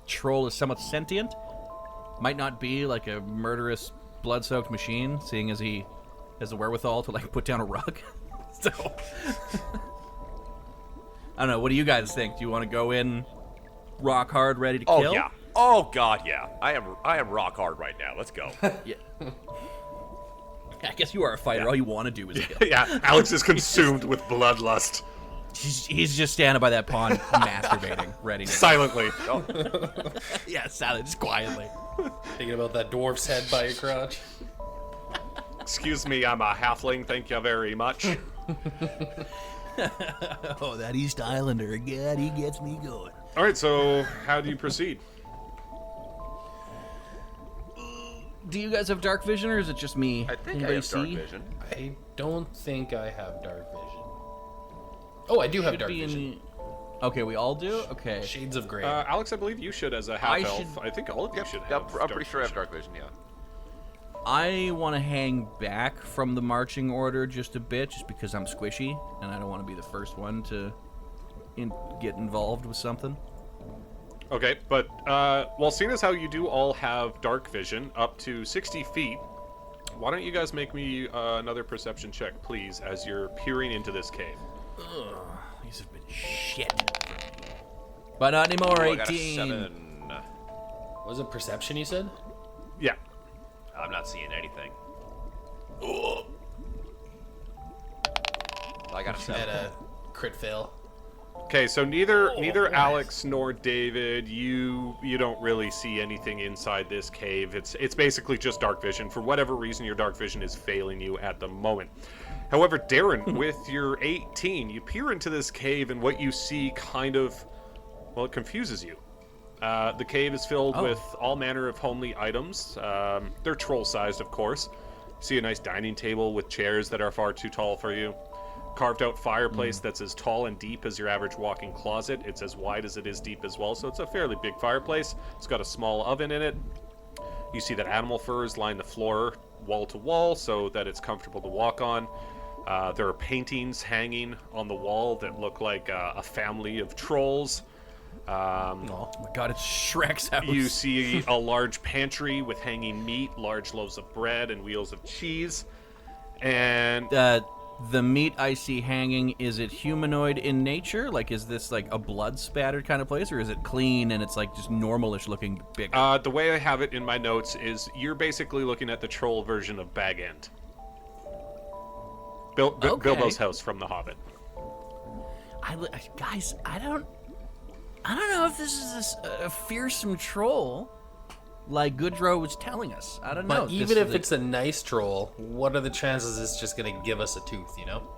troll is somewhat sentient. Might not be like a murderous, blood-soaked machine, seeing as he has the wherewithal to like put down a rug. So I don't know. What do you guys think? Do you want to go in rock hard, ready to Oh kill? yeah. Oh god, yeah. I am rock hard right now. Let's go. Yeah. I guess you are a fighter. All you want to do is kill. Yeah, Alex is consumed with bloodlust. He's just standing by that pond, masturbating, ready to Silently. Oh. Yeah, silent, just quietly. Thinking about that dwarf's head by your crotch. Excuse me, I'm a halfling, thank you very much. Oh, that East Islander, God, he gets me going. Alright, so how do you proceed? Do you guys have dark vision, or is it just me? I think Anybody I have dark see? vision. I don't think I have dark vision. Oh, I do have Should dark be in vision. Okay, we all do? Okay. Shades of Grey. Alex, I believe you should as a half-elf. I think all of you should have I'm pretty sure I have dark vision, yeah. I want to hang back from the marching order just a bit, just because I'm squishy, and I don't want to be the first one to get involved with something. Okay, but, well, seeing as how you do all have dark vision up to 60 feet, why don't you guys make me another perception check, please, as you're peering into this cave? Ugh, these have been shit. But not anymore, Oh, I got a 18. 7. Was it perception you said? Yeah. I'm not seeing anything. I got a 7. At a crit fail. Okay, so neither nice. Alex nor David, you don't really see anything inside this cave. It's basically just dark vision. For whatever reason, your dark vision is failing you at the moment. However, Darren, with your 18, you peer into this cave, and what you see kind of, well, it confuses you. The cave is filled with all manner of homely items. They're troll-sized, of course. You see a nice dining table with chairs that are far too tall for you. Carved out fireplace that's as tall and deep as your average walk-in closet. It's as wide as it is deep as well, so it's a fairly big fireplace. It's got a small oven in it. You see that animal furs line the floor wall to wall so that it's comfortable to walk on. There are paintings hanging on the wall that look like a family of trolls. Oh my god, it's Shrek's house. You see a large pantry with hanging meat, large loaves of bread, and wheels of cheese. And the meat I see hanging, is it humanoid in nature? Like, is this like a blood spattered kind of place, or is it clean and it's like just normalish looking big? the way I have it in my notes is you're basically looking at the troll version of Bag End. Bilbo's house from The Hobbit. Guys, I don't know if this is a fearsome troll like Goodrow was telling us. I don't know. But even if it's a nice troll, what are the chances it's just going to give us a tooth, you know?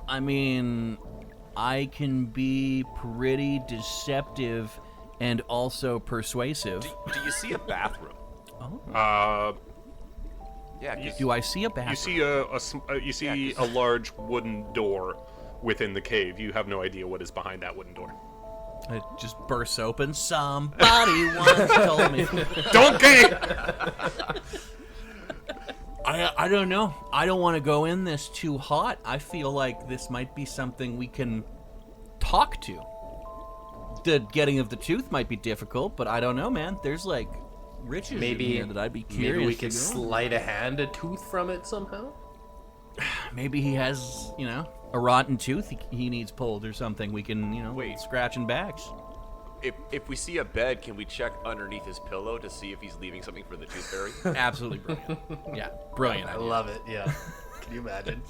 I mean, I can be pretty deceptive and also persuasive. Do you see a bathroom? Yeah, 'cause Do I see a bathroom? You see a large wooden door within the cave. You have no idea what is behind that wooden door. It just bursts open. Somebody once told me. Donkey! I don't know. I don't want to go in this too hot. I feel like this might be something we can talk to. The getting of the tooth might be difficult, but I don't know, man. There's like riches in here that I'd be curious. Maybe we to could go. sleight of hand a tooth from it somehow? Maybe he has, a rotten tooth he needs pulled or something. We can, Wait. scratch and bags. if we see a bed, can we check underneath his pillow to see if he's leaving something for the tooth fairy? Absolutely brilliant. Yeah, brilliant. I idea. love it, yeah. Can you imagine?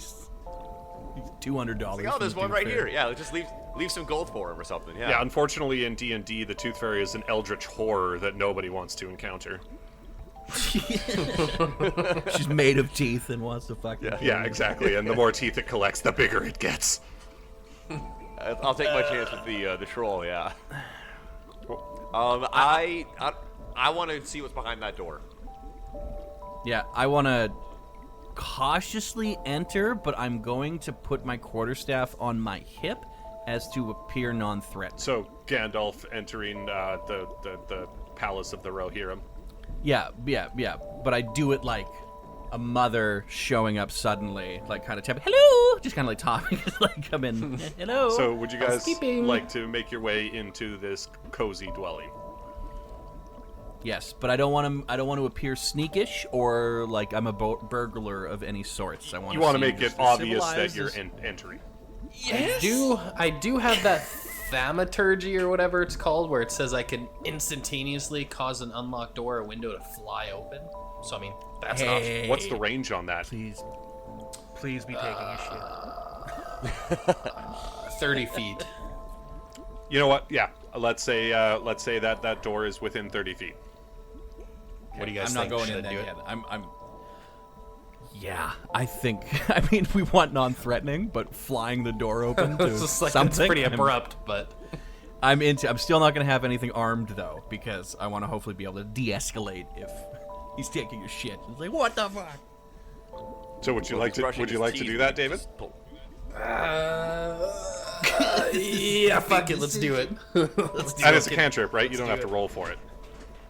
$200. Like, oh, there's one right here. Yeah, let's just leave some gold for him or something. Yeah. Yeah, unfortunately in D&D, the Tooth Fairy is an eldritch horror that nobody wants to encounter. She's made of teeth and wants to fucking. Yeah, exactly. And the more teeth it collects, the bigger it gets. I'll take my chance with the troll. Yeah. I want to see what's behind that door. Yeah, I want to cautiously enter, but I'm going to put my quarterstaff on my hip as to appear non-threatening. So Gandalf entering the palace of the Rohirrim. Yeah, but I do it like a mother showing up suddenly, like kind of tapping, hello, just kind of like talking, like come in, hello. So would you guys Housekeeping. like to make your way into this cozy dwelling? Yes, but I don't want to appear sneakish or like I'm a burglar of any sorts. I want You want to make it obvious that civilized you're entering. Yes. I do have that thaumaturgy or whatever it's called, where it says I can instantaneously cause an unlocked door or window to fly open. So I mean, that's an option. What's the range on that? Please be taking a shit. 30 feet. You know what? Yeah, let's say that door is within 30 feet. What do you guys I'm think? not going Should in I there do it? yet. Yeah, I think. I mean, we want non-threatening, but flying the door open to It's just like, something. it's pretty abrupt, but I'm still not going to have anything armed though, because I want to hopefully be able to de-escalate if he's taking a shit. It's like, what the fuck? So would you like to do that, David? yeah, fuck it, let's do it. Let's do And it. it's a cantrip, right? You don't do have to it. roll for it.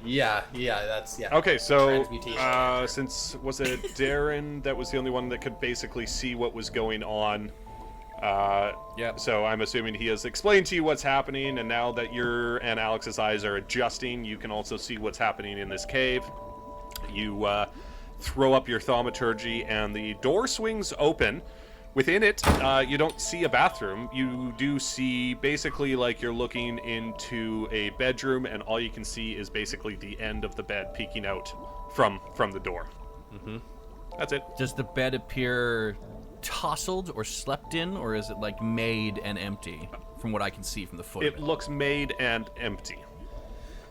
Yeah, that's Okay, so Transmutation. since was it Darren that was the only one that could basically see what was going on? Yep. So I'm assuming he has explained to you what's happening, and now that your and Alex's eyes are adjusting, you can also see what's happening in this cave. You throw up your thaumaturgy, and the door swings open. Within it, you don't see a bathroom. You do see basically like you're looking into a bedroom, and all you can see is basically the end of the bed peeking out from the door. Mm-hmm. That's it. Does the bed appear tousled or slept in, or is it like made and empty from what I can see from the foot It of it? looks made and empty.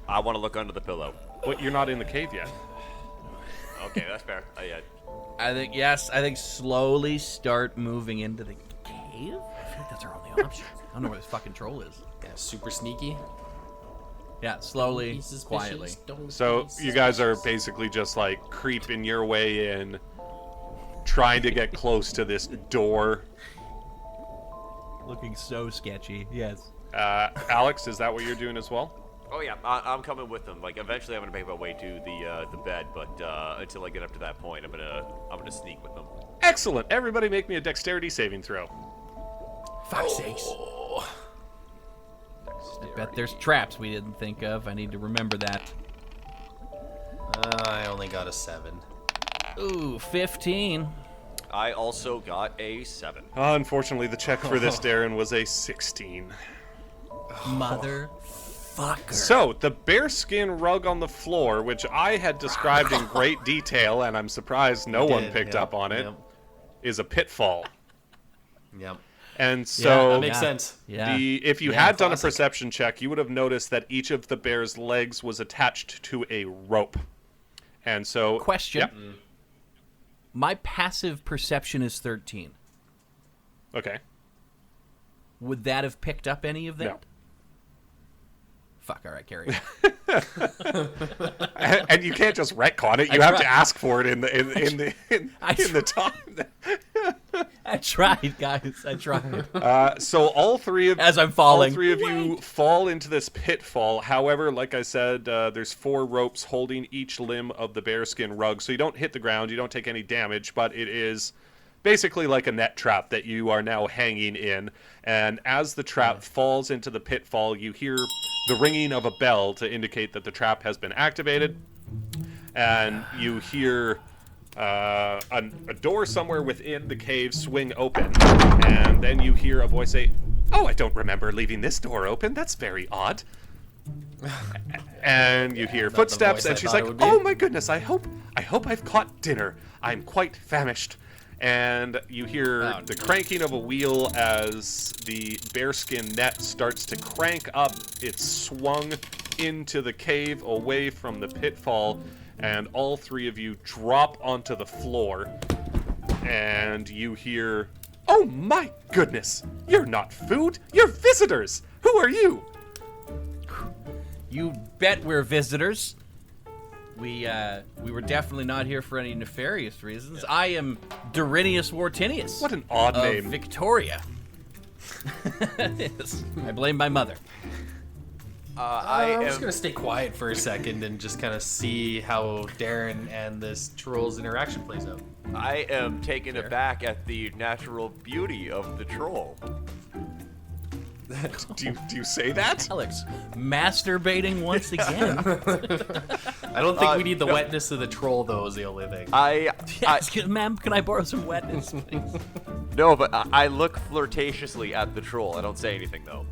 I want to look under the pillow. But you're not in the cave yet. Okay, that's fair. Yeah. I think slowly start moving into the cave. I feel like that's our only option. I don't know where this fucking troll is. Yeah, super sneaky. Yeah, slowly, Be suspicious, quietly. don't So be you guys are suspicious. basically just like creeping your way in, trying to get close to this door. Looking so sketchy. Yes. Alex, is that what you're doing as well? Oh yeah, I'm coming with them. Like eventually, I'm gonna make my way to the bed, but until I get up to that point, I'm gonna sneak with them. Excellent. Everybody make me a dexterity saving throw. Fuck's sakes. I bet there's traps we didn't think of. I need to remember that. I only got a 7. Ooh, 15. I also got a 7. Unfortunately, the check for this, Darren, was a 16. Motherfucker. So, the bearskin rug on the floor, which I had described in great detail, and I'm surprised no one picked up on it, is a pitfall. Yep. And so, That makes sense. Yeah. if you Yeah, had done a classic. perception check, you would have noticed that each of the bear's legs was attached to a rope. And so, Question. Yep. My passive perception is 13. Okay. Would that have picked up any of that? No. Fuck, all right, carry on. And you can't just retcon it. You have to ask for it in I the time. I tried, guys. I tried. So all three of As I'm falling. all three of you fall into this pitfall. However, like I said, there's 4 ropes holding each limb of the bearskin rug, so you don't hit the ground, you don't take any damage, but it is basically like a net trap that you are now hanging in. And as the trap falls into the pitfall, you hear the ringing of a bell to indicate that the trap has been activated, and you hear a door somewhere within the cave swing open, and then you hear a voice say, "Oh, I don't remember leaving this door open. That's very odd." And you hear not the footsteps, voice I and she's thought like, it would be. "Oh my goodness! I hope I've caught dinner. I'm quite famished." and you hear the cranking of a wheel as the bearskin net starts to crank up. It's swung into the cave away from the pitfall, and all three of you drop onto the floor, and you hear, "Oh my goodness! You're not food! You're visitors! Who are you?" You bet we're visitors. We were definitely not here for any nefarious reasons. I am Durinius Wartinius. What an odd of name. Victoria. Yes. I blame my mother. I'm just gonna stay quiet for a second and just kind of see how Darren and this troll's interaction plays out. I am taken aback at the natural beauty of the troll. Do you say that? Alex, masturbating once again. I don't think we need the wetness of the troll, though, is the only thing. Ma'am, can I borrow some wetness, please? No, but I look flirtatiously at the troll. I don't say anything, though.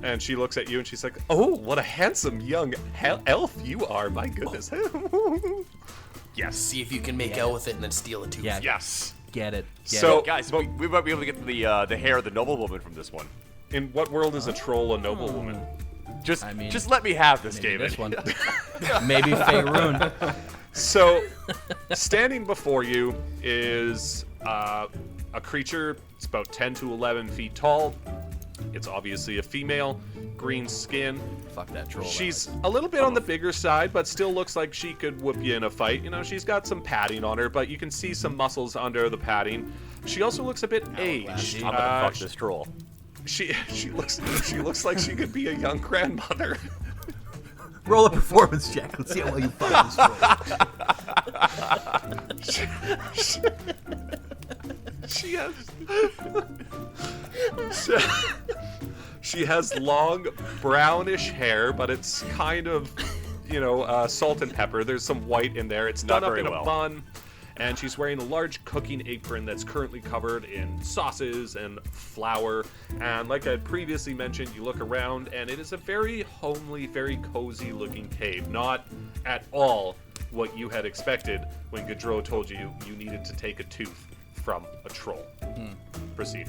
And she looks at you and she's like, "Oh, what a handsome young elf you are! My goodness." Yes. See if you can make out with it and then steal a tooth. Yeah. Yes. Get it. So, Guys, we might be able to get the hair of the noblewoman from this one. in what world is a troll a noblewoman? Just just let me have this, maybe David. this one. Maybe Feyrun. So, standing before you is a creature. It's about 10 to 11 feet tall. It's obviously a female, green skin. Fuck that troll. She's a little bit on the bigger side, but still looks like she could whoop you in a fight. You know, she's got some padding on her, but you can see some muscles under the padding. She also looks a bit aged. I'm gonna fuck this troll. She looks like she could be a young grandmother. Roll a performance check. Let's see how well you fuck this troll. She has she has long brownish hair, but it's kind of, salt and pepper. There's some white in there. It's done Not up very in a well. bun. And she's wearing a large cooking apron that's currently covered in sauces and flour. And like I had previously mentioned, you look around and it is a very homely, very cozy looking cave. Not at all what you had expected when Gaudreau told you you needed to take a tooth from a troll. Proceed.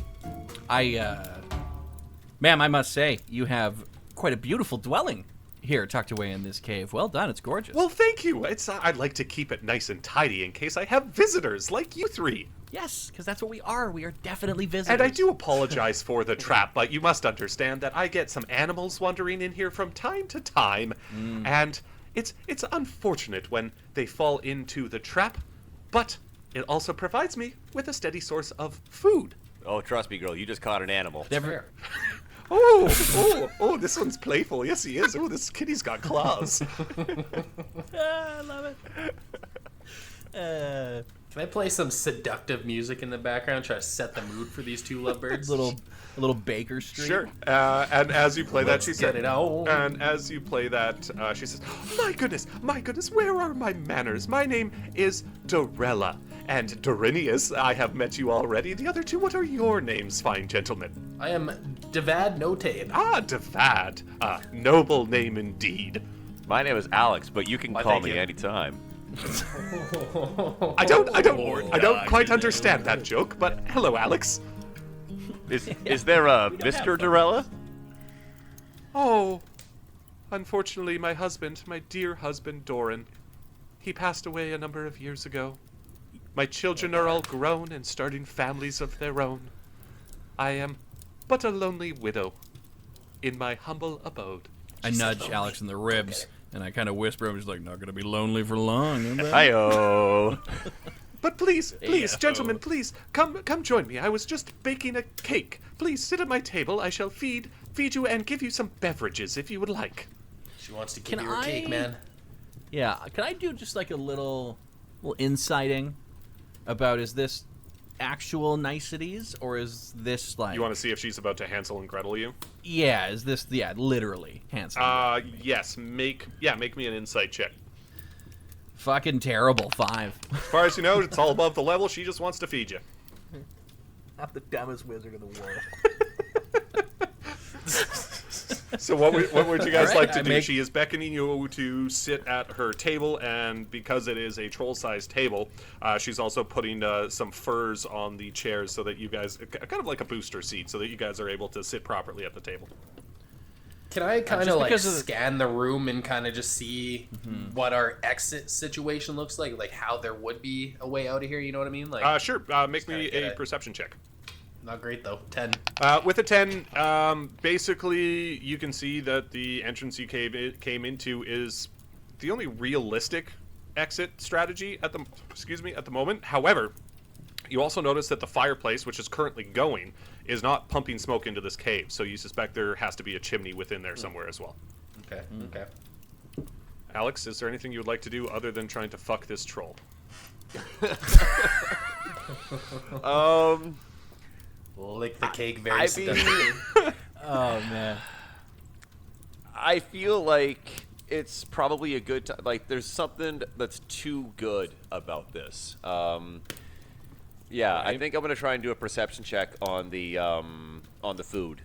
Ma'am, I must say, you have quite a beautiful dwelling here tucked away in this cave. Well done, it's gorgeous. Well, thank you. I'd like to keep it nice and tidy in case I have visitors like you three. Yes, because that's what we are. We are definitely visitors. And I do apologize for the trap, but you must understand that I get some animals wandering in here from time to time, and it's unfortunate when they fall into the trap, but it also provides me with a steady source of food. Oh, trust me, girl. You just caught an animal. Fair. Oh, this one's playful. Yes, he is. Oh, this kitty's got claws. I love it. Can I play some seductive music in the background, try to set the mood for these two lovebirds? A little Baker Street. Sure. And as you play that, she Let's get said, it on. and as you play that, she says, my goodness, where are my manners? My name is Dorella. And Dorinius, I have met you already. The other two, what are your names, fine gentlemen? I am Devad Notabe. Ah, Devad. Noble name indeed. My name is Alex, but you can call thank me you. anytime. I don't quite understand that joke, but hello, Alex. Is there a Mr. Dorella? Oh, unfortunately, my dear husband, Doran, he passed away a number of years ago. My children are all grown and starting families of their own. I am but a lonely widow in my humble abode. I nudge Alex in the ribs, and I kind of whisper, I'm just like, not going to be lonely for long. am I?" Hi-oh. But please, gentlemen, please, come join me. I was just baking a cake. Please sit at my table. I shall feed you and give you some beverages if you would like. She wants to give Can you her cake, I- man. Yeah, can I do just like a little inciting about, is this actual niceties, or is this like... You want to see if she's about to Hansel and Gretel you? Yeah, is this, literally handsome? Yes. Make me an insight check. Fucking terrible, 5. As far as you know, it's all above the level. She just wants to feed you. I'm the dumbest wizard in the world. So what would you guys All right, like to I do? make- She is beckoning you to sit at her table, and because it is a troll-sized table, she's also putting some furs on the chairs so that you guys, kind of like a booster seat, so that you guys are able to sit properly at the table. Can I kind just of like because of the- scan the room and kind of just see what our exit situation looks like how there would be a way out of here? You know what I mean? Like, Sure. Make me kinda get a it. perception check. not great though. 10. With a 10, basically you can see that the entrance you came into is the only realistic exit strategy at the moment. However, you also notice that the fireplace, which is currently going, is not pumping smoke into this cave. So you suspect there has to be a chimney within there somewhere as well. Okay. Okay. Alex, is there anything you would like to do other than trying to fuck this troll? We'll lick the cake very I steadily. mean, Oh man. I feel like it's probably a good time. Like, there's something that's too good about this. Yeah, I think I'm gonna try and do a perception check on the food.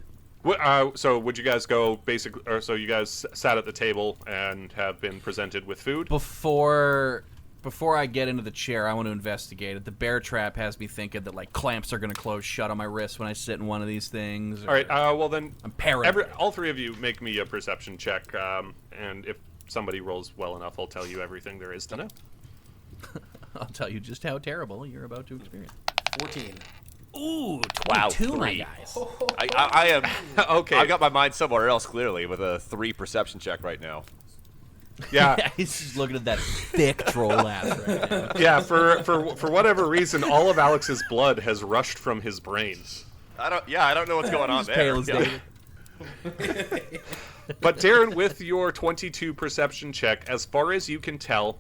So would you guys go basically, or so you guys sat at the table and have been presented with food? Before I get into the chair, I want to investigate it. The bear trap has me thinking that like clamps are going to close shut on my wrist when I sit in one of these things. All right. Well then, I'm paranoid. all three of you make me a perception check, and if somebody rolls well enough, I'll tell you everything there is to know. I'll tell you just how terrible you're about to experience. 14. Ooh, Wow, 22, my three. guys. I am Okay. I got my mind somewhere else clearly with a 3 perception check right now. Yeah. He's just looking at that thick troll ass right now. Yeah. For whatever reason, all of Alex's blood has rushed from his brain. I don't know what's going on He's there. pale as Yeah. David. But Darren, with your 22 perception check, as far as you can tell,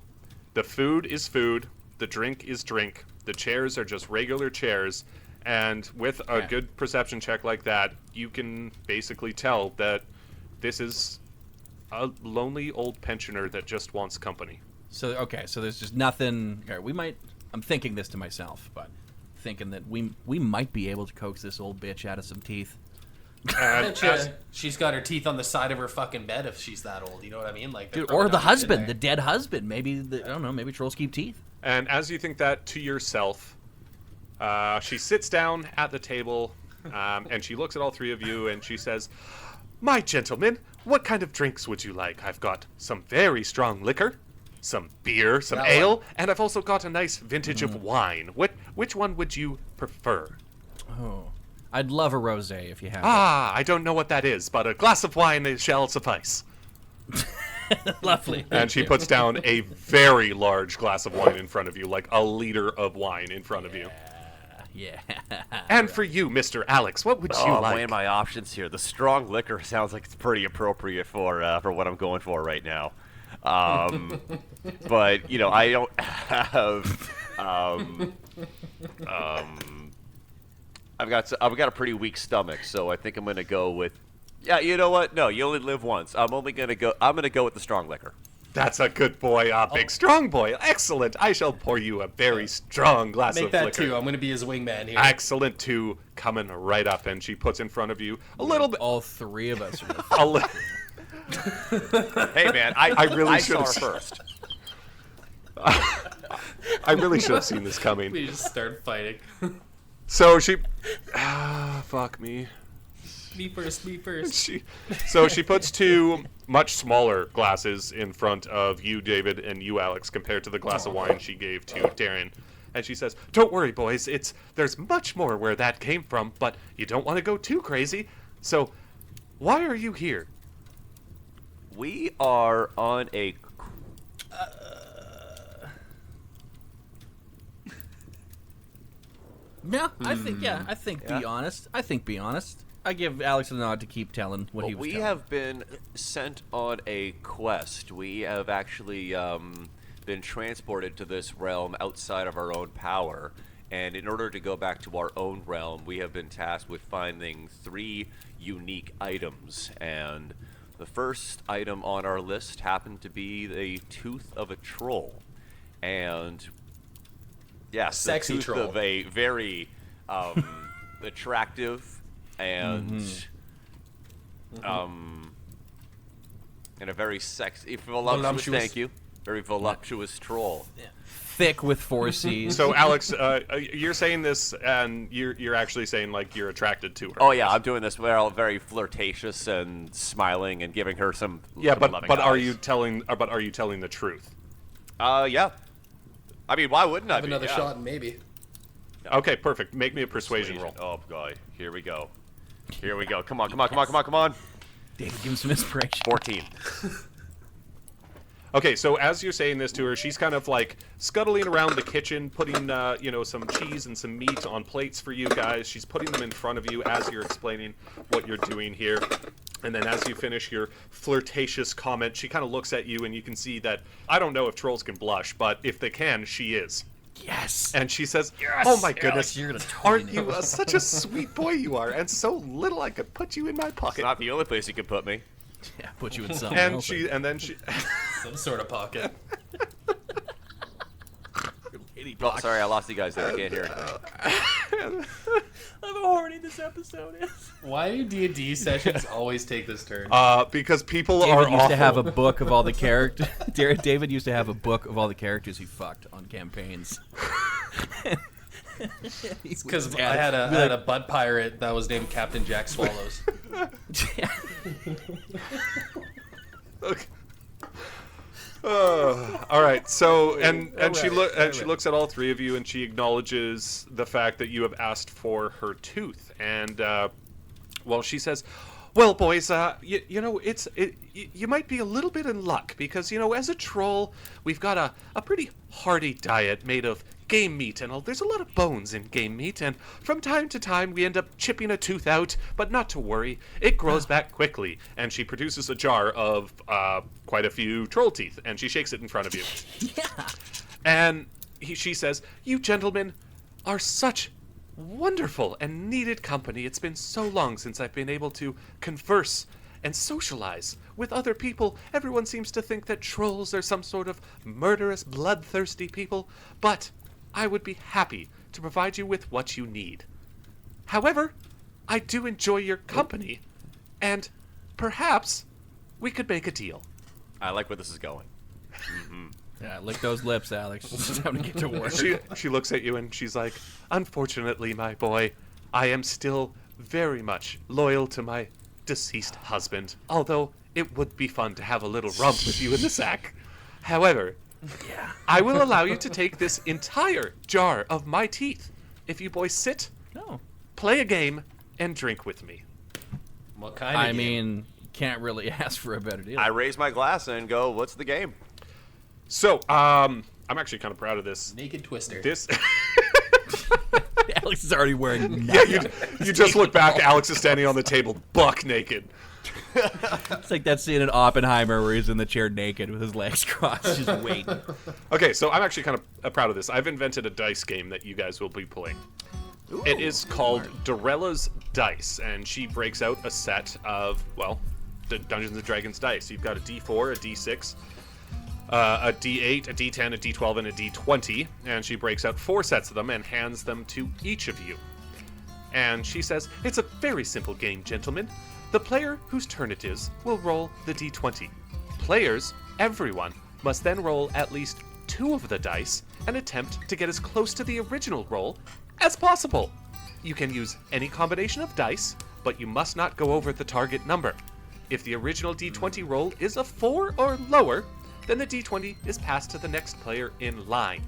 the food is food, the drink is drink, the chairs are just regular chairs, and with a good perception check like that, you can basically tell that this is a lonely old pensioner that just wants company. So there's just nothing. Okay, I'm thinking this to myself, but thinking that we might be able to coax this old bitch out of some teeth. And She's got her teeth on the side of her fucking bed if she's that old. You know what I mean? Like, they're Dude, probably or the not in husband, there. the dead husband. Maybe I don't know. Maybe trolls keep teeth. And as you think that to yourself, she sits down at the table, and she looks at all three of you, and she says, "My gentlemen, what kind of drinks would you like? I've got some very strong liquor, some beer, some That ale, one. and I've also got a nice vintage of wine. Which one would you prefer?" Oh, I'd love a rosé if you have. "Ah, I don't know what that is, but a glass of wine shall suffice." it. Lovely. And she puts down a very large glass of wine in front of you, like a liter of wine in front of you. Yeah. And for you, Mr. Alex, what would you I'm like? weighing my options here. The strong liquor sounds like it's pretty appropriate for what I'm going for right now. But you know, I don't have. I've got a pretty weak stomach, so I think I'm gonna go with. Yeah, you know what? No, you only live once. I'm gonna go with the strong liquor. That's a good boy, big strong boy. Excellent. I shall pour you a very strong glass Make of that liquor. 2. I'm going to be his wingman here. Excellent too. Coming right up, and she puts in front of you a little bit. All three of us are. A li- Hey man, I really saw her should've- first. I really should have seen this coming. We just start fighting. So she, fuck me. Me first, me first. So she puts two much smaller glasses in front of you, David, and you, Alex, compared to the glass of wine she gave to Darren. And she says, "Don't worry, boys. There's much more where that came from, but you don't want to go too crazy. So, why are you here?" We are on a. No, I think be honest. Be honest. I give Alex a nod to keep telling what he was We telling. have been sent on a quest. We have actually been transported to this realm outside of our own power. And in order to go back to our own realm, we have been tasked with finding 3 unique items. And the first item on our list happened to be the tooth of a troll. And yes, Sexy the tooth troll. of a very attractive and And a very sexy, voluptuous, thank you. Very voluptuous troll. Thick with 4 C's. So, Alex, you're saying this, and you're actually saying like you're attracted to her. Oh yeah, I'm doing this very flirtatious and smiling and giving her some. Yeah, some but loving are eyes. you telling? But are you telling the truth? Yeah. I mean, why wouldn't I? Have be? another Yeah. shot, and maybe. Okay, perfect. Make me a persuasion roll. Oh boy, here we go. Here we go. Come on, come on, come on, come on, come on. David, give him some inspiration. 14. Okay, so as you're saying this to her, she's kind of like scuttling around the kitchen, putting some cheese and some meat on plates for you guys. She's putting them in front of you as you're explaining what you're doing here. And then as you finish your flirtatious comment, she kind of looks at you, and you can see that, I don't know if trolls can blush, but if they can, she is. Yes. And she says, Yes, "Oh my Alex, goodness, you're gonna aren't you such a sweet boy you are, and so little I could put you in my It's pocket." not the only place you could put me. Yeah, put you in something And else. then she, Some sort of pocket. Oh, sorry, I lost you guys there. I can't hear. I'm how horny this episode is. Why do D&D sessions always take this turn? because people David are used awful. to have a book of all the characters. David used to have a book of all the characters he fucked on campaigns. Because I had a bud pirate that was named Captain Jack Swallows. Okay. All right. So and she looks at all three of you, and she acknowledges the fact that you have asked for her tooth. And well, she says, "Well, boys, you know, you might be a little bit in luck because as a troll, we've got a pretty hearty diet made of game meat, and there's a lot of bones in game meat, and from time to time we end up chipping a tooth out, but not to worry, it grows back quickly." And she produces a jar of quite a few troll teeth, and she shakes it in front of you. Yeah. And she says, "You gentlemen are such wonderful and needed company. It's been so long since I've been able to converse and socialize with other people. Everyone seems to think that trolls are some sort of murderous, bloodthirsty people, but I would be happy to provide you with what you need. However, I do enjoy your company, and perhaps we could make a deal." I like where this is going. Yeah, lick those lips, Alex. It's time to get to work. She looks at you and she's like, "Unfortunately, my boy, I am still very much loyal to my deceased husband, although it would be fun to have a little romp with you in the sack. However, Yeah. I will allow you to take this entire jar of my teeth if you boys sit, No. play a game, and drink with me." What kind of I game? mean, can't really ask for a better deal. I raise my glass and go, "What's the game?" So, I'm actually kind of proud of this. Naked Twister. This, Alex is already wearing yeah, you just look back. Alex is standing on the table, buck naked. It's like that scene in Oppenheimer where he's in the chair naked with his legs crossed, just waiting. Okay, so I'm actually kind of proud of this. I've invented a dice game that you guys will be playing. It is called Dorella's Dice, and she breaks out a set of, well, the Dungeons & Dragons dice. You've got a D4, a D6, a D8, a D10, a D12, and a D20, and she breaks out 4 sets of them and hands them to each of you. And she says, "It's a very simple game, gentlemen. The player whose turn it is will roll the D20. Players, everyone, must then roll at least 2 of the dice and attempt to get as close to the original roll as possible. You can use any combination of dice, but you must not go over the target number. If the original D20 roll is a 4 or lower, then the D20 is passed to the next player in line.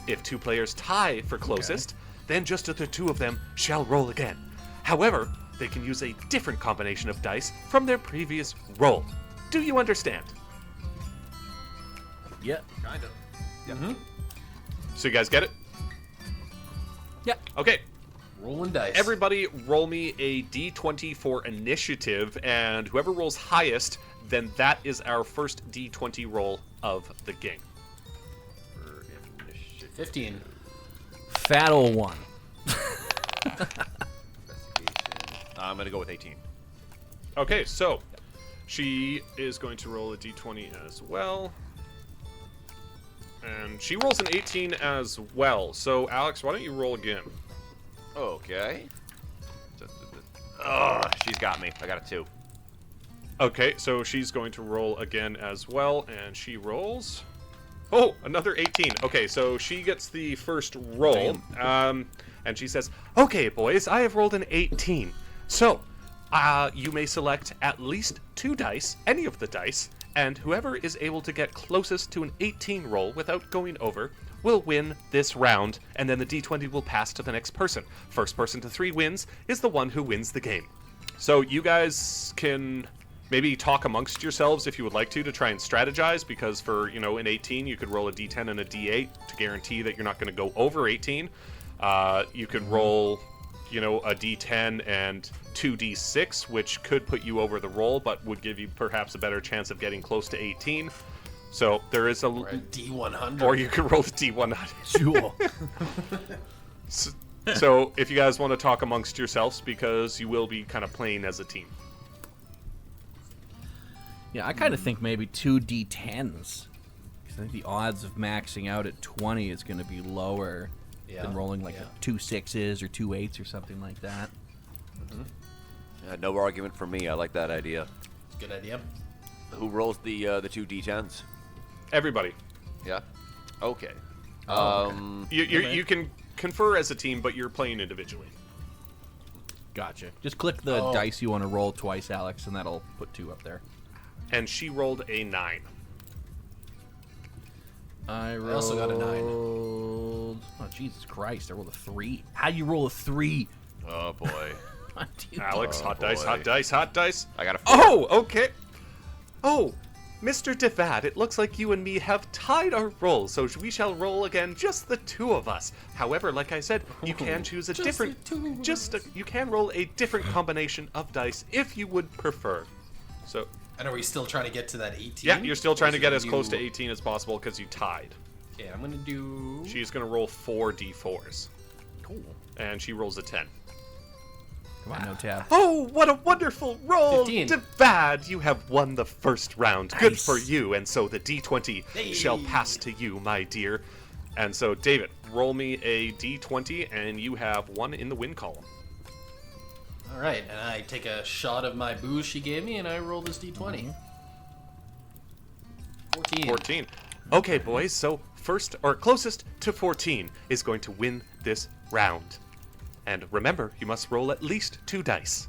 If 2 players tie for closest, then just the 2 of them shall roll again. However, they can use a different combination of dice from their previous roll. Do you understand?" Yeah. Kind of. So you guys get it? Yeah. Okay. Rolling dice. Everybody roll me a D20 for initiative, and whoever rolls highest, then that is our first D20 roll of the game. 15. Fat ol' one. I'm gonna go with 18. Okay, so she is going to roll a D20 as well. And she rolls an 18 as well. So, Alex, why don't you roll again? Okay. Oh, she's got me. I got a 2. Okay, so she's going to roll again as well, and she rolls. Oh, another 18. Okay, so she gets the first roll, and she says, "Okay, boys, I have rolled an 18. So, you may select at least 2 dice, any of the dice, and whoever is able to get closest to an 18 roll without going over will win this round, and then the d20 will pass to the next person. First person to 3 wins is the one who wins the game." So you guys can maybe talk amongst yourselves if you would like to try and strategize, because for, an 18, you could roll a d10 and a d8 to guarantee that you're not going to go over 18. You could roll, a d10 and 2d6, which could put you over the roll, but would give you perhaps a better chance of getting close to 18. So there is Or a D100. or you can roll a d100. Jewel. So if you guys want to talk amongst yourselves, because you will be kind of playing as a team. Yeah, I kind of think maybe 2 d10s. Because I think the odds of maxing out at 20 is going to be lower than rolling like 2 6s or 2 8s or something like that. No argument from me. I like that idea. Good idea. Who rolls the 2 d10s? Everybody. Yeah. Okay. You can confer as a team, but you're playing individually. Gotcha. Just click the dice you want to roll twice, Alex, and that'll put 2 up there. And she rolled a 9. I also got a 9. Oh, Jesus Christ. I rolled a 3. How do you roll a 3? Oh boy. Alex, hot boy. dice, hot dice, hot dice. I got a 4. Oh, okay. Oh, Mr. Devad, it looks like you and me have tied our rolls, so we shall roll again, just the 2 of us. However, like I said, you can choose a different... you can roll a different combination of dice if you would prefer. So... And are we still trying to get to that 18? Yeah, you're still trying to get as close to do- 18 as possible because you tied. Okay, I'm going to do... She's going to roll 4 d4s. Cool. And she rolls a 10. Come on, no tab. Oh, what a wonderful roll! 15. Devad, you have won the first round. Good Nice. for you, and so the d20 shall pass to you, my dear. And so, David, roll me a d20, and you have 1 in the win column. All right, and I take a shot of my booze she gave me, and I roll this d20. 14. 14. Okay, boys, so first, or closest to 14, is going to win this round. And remember, you must roll at least 2 dice.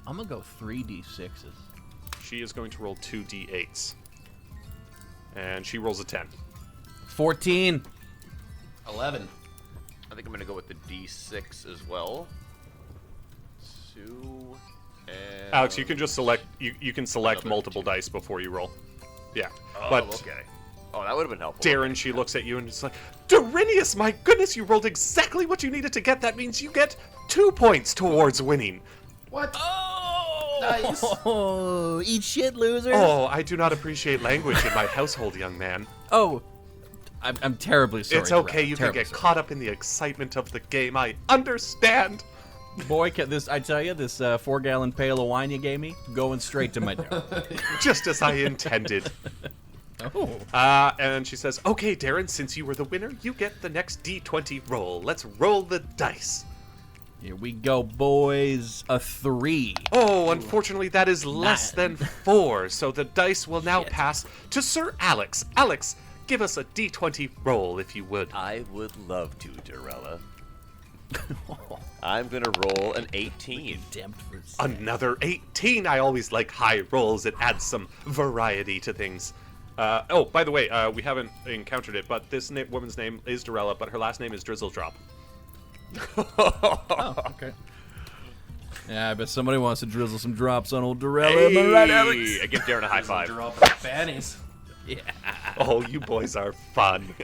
I'm going to go 3 d6s. She is going to roll 2 d8s. And she rolls a 10. 14. 11. I think I'm gonna go with the d6 as well. 2 and... Alex, you can just select, you can select Another multiple 2. dice before you roll. Yeah. Oh, but okay. Oh, that would have been helpful. Darren, she looks at you and is like, Dorinius, my goodness, you rolled exactly what you needed to get. That means you get 2 points towards winning. What? Oh! Nice. Oh, eat shit, loser. Oh, I do not appreciate language in my household, young man. Oh, I'm terribly sorry. It's okay, you can Terribly get sorry. caught up in the excitement of the game. I understand. Boy, I tell you, this 4-gallon pail of wine you gave me, going straight to my door. Just as I intended. Oh. And she says, okay, Darren, since you were the winner, you get the next D20 roll. Let's roll the dice. Here we go, boys. A 3. Oh, unfortunately, that is less 9. than 4, so the dice will now Shit. pass to Sir Alex. Alex, give us a D20 roll, if you would. I would love to, Dorella. I'm gonna roll an 18. Condemned for sin. Another 18. I always like high rolls. It adds some variety to things. Oh, by the way, we haven't encountered it, but this woman's name is Dorella, but her last name is Drizzledrop. Oh, okay. Yeah, I bet somebody wants to drizzle some drops on old Dorella. Am I right, Alex? I give Darren a high five. Dropping fannies. Yeah. Oh, you boys are fun.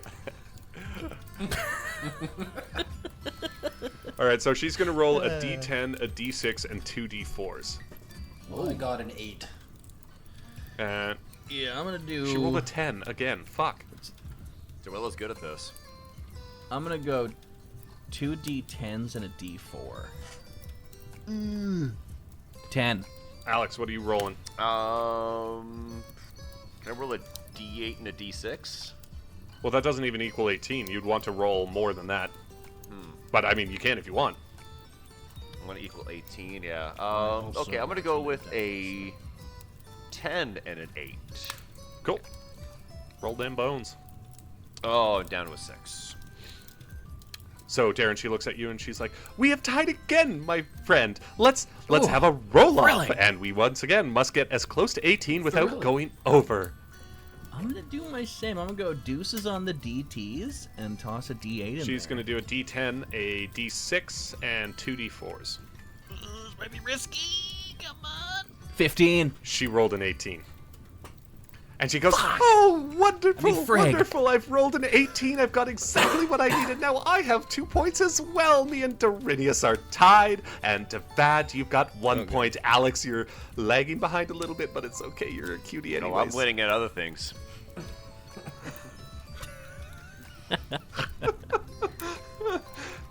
All right, so she's going to roll a D10, a D6, and 2 D4s. Oh, I got an 8. And Yeah, I'm gonna do. she rolled a 10 again. Fuck. Dorella's good at this. I'm gonna go 2 d10s and a d4. 10. Alex, what are you rolling? Can I roll a d8 and a d6? Well, that doesn't even equal 18. You'd want to roll more than that. But, I mean, you can if you want. I'm gonna equal 18. Yeah. Okay, I'm gonna go with a 10 and an 8. Cool. Roll them bones. Oh, down to a 6. So Darren, she looks at you and she's like, "We have tied again, my friend. Let's have a roll-off, thrilling. and we once again must get as close to 18 without Thrilling. going over." I'm gonna do my same. I'm gonna go deuces on the DTs and toss a D8 in She's there. going to do a D10, a D6, and 2 D4s. This might be risky. Come on. 15. She rolled an 18. And she goes, "Oh, wonderful, I mean, frig. wonderful. I've rolled an 18. I've got exactly what I needed. Now I have 2 points as well. Me and Dorinius are tied. And Devad, you've got 1 point. Alex, you're lagging behind a little bit, but it's okay. You're a cutie anyways." No, I'm winning at other things.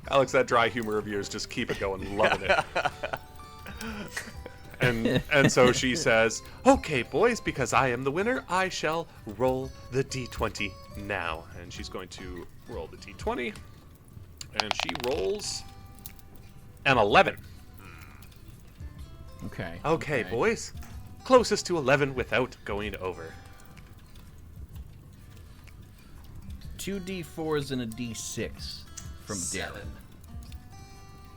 Alex, that dry humor of yours, just keep it going. Loving it. And so she says, "Okay, boys, because I am the winner, I shall roll the D20 now." And she's going to roll the D20. And she rolls an 11. Okay. Okay, boys. Closest to 11 without going over. 2 D4s and a D6 from Darren. 7.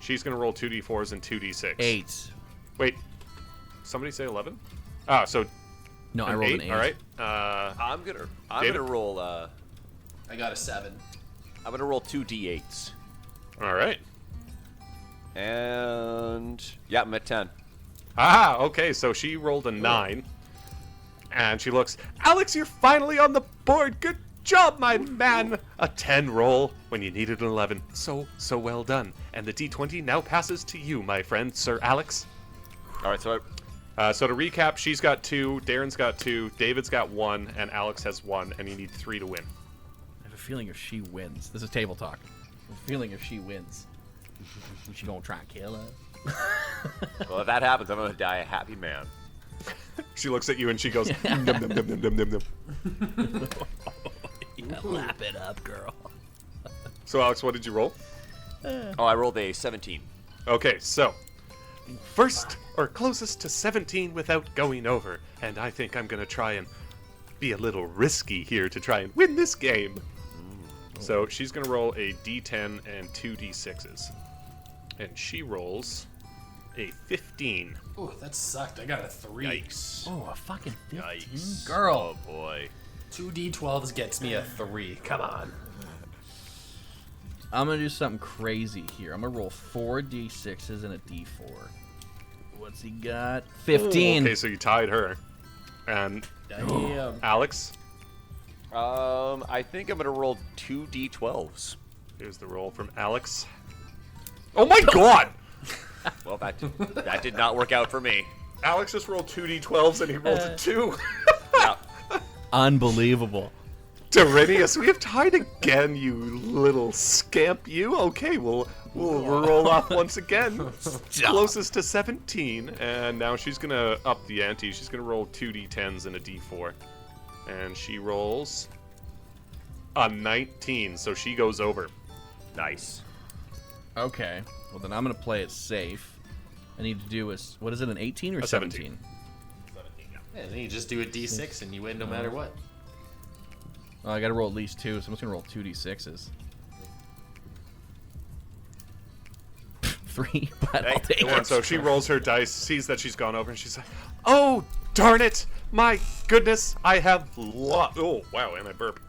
She's going to roll 2 D4s and 2 D6. 8. Wait. Somebody say 11? Ah, so No, I an rolled 8. an 8. All right. I'm gonna David? roll. I got a 7. I'm gonna roll 2 D8s. All right. And yeah, I'm at 10. Ah, okay, so she rolled a 9. And she looks, "Alex, you're finally on the board. Good job, my man." A 10 roll when you needed an 11. So well done. And the D20 now passes to you, my friend, Sir Alex. All right, so So to recap, she's got 2, Darren's got 2, David's got 1, and Alex has 1, and you need 3 to win. I have a feeling if she wins, this is table talk. I have a feeling if she wins, she gonna try and kill us. well, if that happens, I'm gonna die a happy man. She looks at you and she goes, "Num, num, num, num, num, num, num." Yeah, lap it up, girl. So Alex, what did you roll? Oh, I rolled a 17. Okay, so first or closest to 17 without going over, and I think I'm gonna try and be a little risky here to try and win this game. So she's gonna roll a D10 and 2 D6s, and she rolls a 15. Ooh, that sucked. I got a 3. Yikes. Oh, a fucking 15. Yikes. Girl. Oh boy. 2 D12s gets me a 3. Come on. I'm gonna do something crazy here. I'm gonna roll 4 D6s and a D4. What's he got? 15. Okay, so you tied her. And Damn. Alex, I think I'm gonna roll 2 D12s. here's the roll from Alex. Oh my god! Well, that did not work out for me. Alex just rolled 2 D12s and he rolled a 2. Yeah. Unbelievable. Dorinius, we have tied again, you little scamp. You okay? We'll roll off once again. Closest to 17, and now she's gonna up the ante. She's gonna roll 2 D10s and a D4, and she rolls a 19, so she goes over. Nice. Okay. Well, then I'm gonna play it safe. I need to do what is it, an 18 or A 17? 17? Yeah, then you just do a D6 and you win no matter what. Well, I gotta roll at least 2, so I'm just gonna roll 2 D6s. 3, but I'll take And it. so she rolls her dice, sees that she's gone over, and she's like, "Oh, darn it! My goodness, I have lost." Oh, wow, and I burp.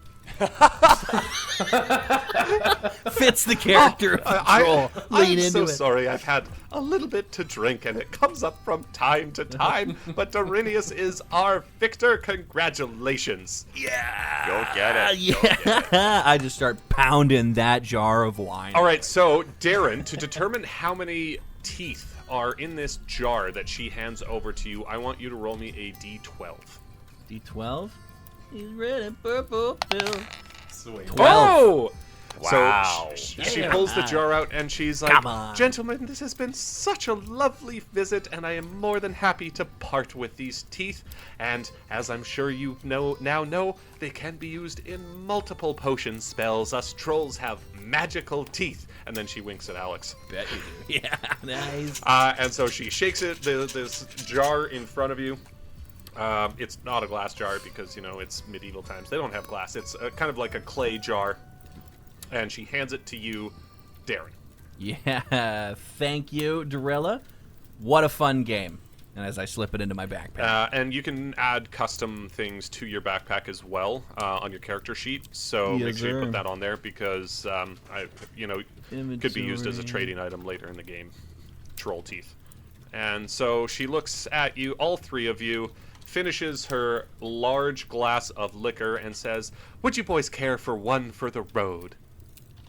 Fits the character of the troll. Lean I'm into so it. sorry. I've had a little bit to drink, and it comes up from time to time. But Dorinius is our victor. Congratulations. Go get it. Yeah. I just start pounding that jar of wine. All right, so Darren, to determine how many teeth are in this jar that she hands over to you, I want you to roll me a d12. D12. He's red and purple pill. Sweet. 12. Oh! Wow. So she pulls the jar out and she's like, Come on. "Gentlemen, this has been such a lovely visit, and I am more than happy to part with these teeth. And as I'm sure you now know, they can be used in multiple potion spells. Us trolls have magical teeth, and then she winks at Alex. Bet you do. Yeah, nice. And so she shakes it, this jar in front of you. It's not a glass jar because, it's medieval times. They don't have glass. It's kind of like a clay jar. And she hands it to you, Darren. Yeah, thank you, Dorilla. What a fun game. And as I slip it into my backpack. And you can add custom things to your backpack as well on your character sheet. So Yes, make sure you sir. put that on there because, could be used as a trading item later in the game. Troll teeth. And so she looks at you, all three of you, finishes her large glass of liquor and says, "Would you boys care for one for the road?"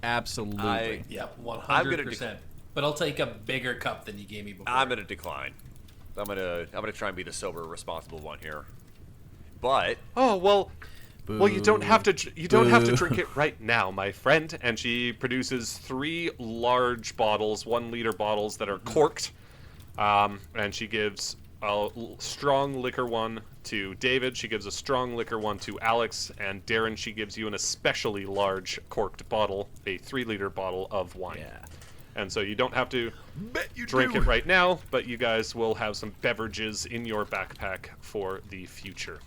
Absolutely. Yep, I'm gonna 100%. But I'll take a bigger cup than you gave me before. I'm gonna decline. I'm gonna try and be the sober, responsible one here. But Oh, well, you don't have to. You don't have to drink it right now, my friend. And she produces 3 large bottles, 1-liter bottles that are corked. And she gives a strong liquor one to David. She gives a strong liquor one to Alex, and Darren. She gives you an especially large corked bottle, a 3-liter bottle of wine. Yeah. And so you don't have to drink it right now, but you guys will have some beverages in your backpack for the future.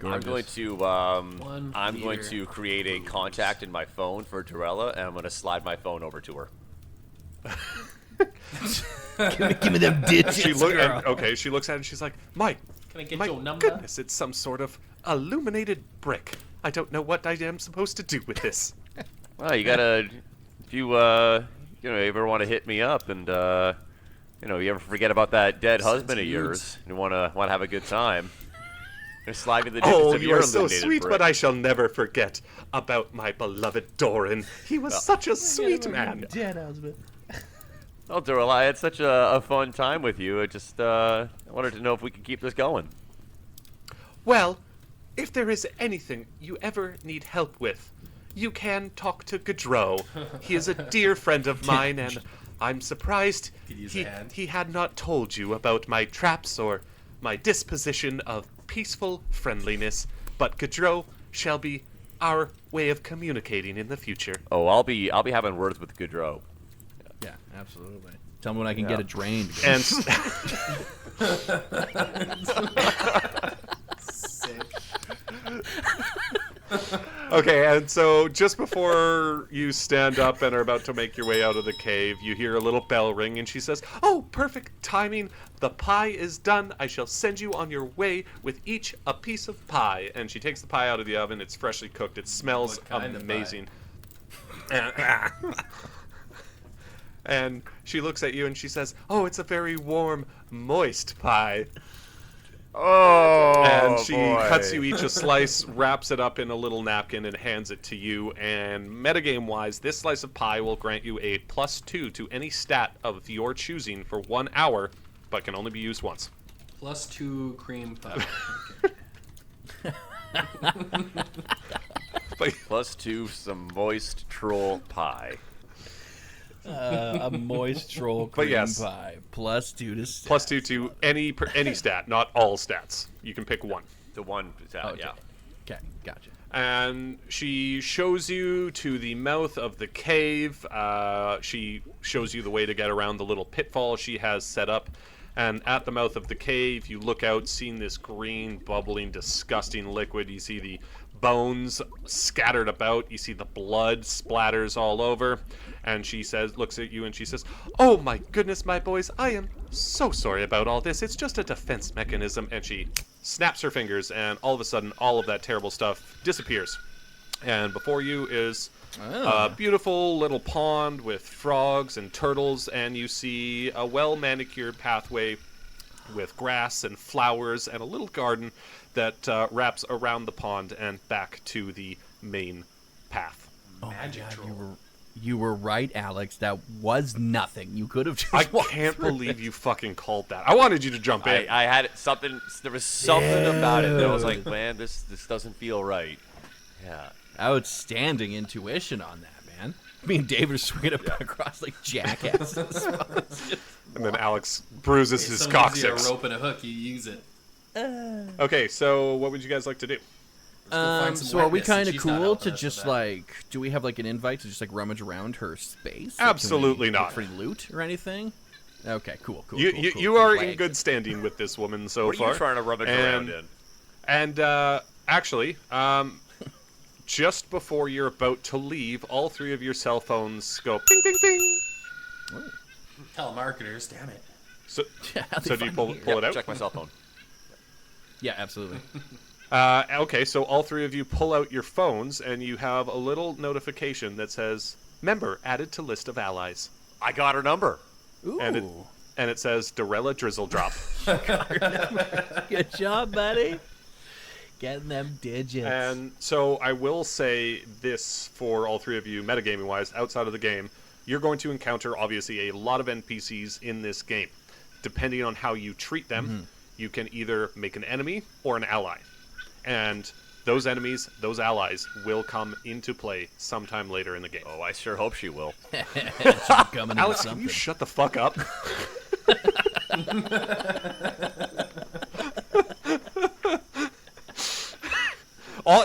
I'm going to I'm going liter to create a contact in my phone for Dorella, and I'm going to slide my phone over to her. Give me them digits, She girl. she looks at it and she's like, Mike, Can I get my your number? goodness, it's some sort of illuminated brick. I don't know what I am supposed to do with this. Well, you gotta, if you ever want to hit me up, and you ever forget about that dead husband of yours, and wanna have a good time, just slide me the digits Oh, of you your are so illuminated sweet, brick. but I shall never forget about my beloved Doran. He was such a sweet man. Dead husband. Oh, Dorella, I had such a fun time with you. I just wanted to know if we could keep this going. Well, if there is anything you ever need help with, you can talk to Gaudreau. He is a dear friend of mine, and I'm surprised Could use a hand. he had not told you about my traps or my disposition of peaceful friendliness, but Gaudreau shall be our way of communicating in the future. Oh, I'll be having words with Gaudreau. Yeah, absolutely. Tell me when I can Yeah. get it drained. And Sick. okay, and so just before you stand up and are about to make your way out of the cave, you hear a little bell ring, and she says, "Oh, perfect timing. The pie is done. I shall send you on your way with each a piece of pie." And she takes the pie out of the oven. It's freshly cooked. It smells What kind of amazing. And she looks at you and she says, "Oh, it's a very warm, moist pie." Oh, And she boy. cuts you each a slice, wraps it up in a little napkin, and hands it to you. And metagame-wise, this slice of pie will grant you a +2 to any stat of your choosing for 1 hour, but can only be used once. +2 cream pie. But +2 some moist troll pie. A moist troll But cream yes. pie. +2 to stats. +2 to any stat, not all stats. You can pick one. The one, Okay. yeah. Okay, gotcha. And she shows you to the mouth of the cave. She shows you the way to get around the little pitfall she has set up. And at the mouth of the cave, you look out, seeing this green, bubbling, disgusting liquid. You see the bones scattered about. You see the blood splatters all over. And she looks at you and she says, "Oh my goodness, my boys, I am so sorry about all this. It's just a defense mechanism." And she snaps her fingers, and all of a sudden, all of that terrible stuff disappears. And before you is a beautiful little pond with frogs and turtles, and you see a well-manicured pathway with grass and flowers and a little garden that wraps around the pond and back to the main path. Magic troll. You were right, Alex. That was nothing. You could have just I walked can't through believe you fucking called that. I wanted you to jump in. I had something. There was something about it that I was like, man, this doesn't feel right. Yeah. Outstanding intuition on that, man. Me and David are swinging across like jackasses. And then Alex bruises If his someone gives you coccyx. a rope and a hook, you use it. Okay, so what would you guys like to do? find some So are we wetness, and kind of she's not cool helping to us with just that. like? Do we have like an invite to just like rummage around her space? Like, Absolutely can we not. look for loot or anything? Okay, cool. You are in good standing with this woman so What are far. you trying to rummage around in? And actually, just before you're about to leave, all three of your cell phones go ping, ping, ping. Telemarketers, damn it. So, How'd they so do you find pull, me here? pull it out? Check my cell phone. Yeah, absolutely. Okay, so all three of you pull out your phones, and you have a little notification that says, "Member added to list of allies." I got her number. Ooh, And it says, "Dorella Drizzle Drop." good job, buddy. Getting them digits. And so I will say this for all three of you, metagaming-wise, outside of the game, you're going to encounter, obviously, a lot of NPCs in this game. Depending on how you treat them, you can either make an enemy or an ally. And those enemies, those allies, will come into play sometime later in the game. Oh, I sure hope she will. Coming Alex, into can you something. shut the fuck up?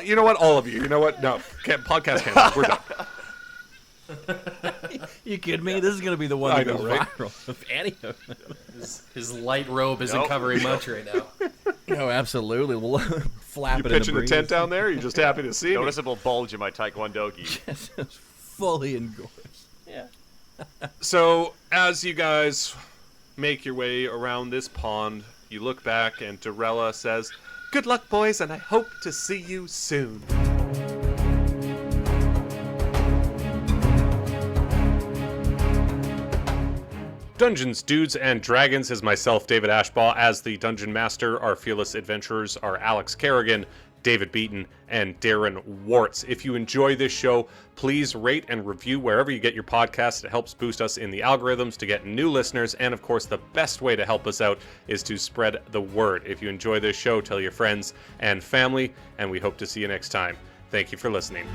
You know what? All of you. You know what? No. Podcast canceled. We're done. You kidding me? This is gonna be the one I that know, goes right? viral. If any of them. His light robe isn't Nope. covering much right now. No, absolutely. We'll flap You it in pitching the the breeze. tent down there? You're just happy to see me. Noticeable bulge in my taekwondo gi. It's fully engorged. Yeah. So, as you guys make your way around this pond, you look back and Dorella says, "Good luck, boys, and I hope to see you soon." Dungeons, Dudes, and Dragons is myself, David Ashbaugh, as the Dungeon Master. Our fearless adventurers are Alex Kerrigan, David Beaton, and Darren Warts. If you enjoy this show, please rate and review wherever you get your podcasts. It helps boost us in the algorithms to get new listeners. And of course, the best way to help us out is to spread the word. If you enjoy this show, tell your friends and family, and we hope to see you next time. Thank you for listening.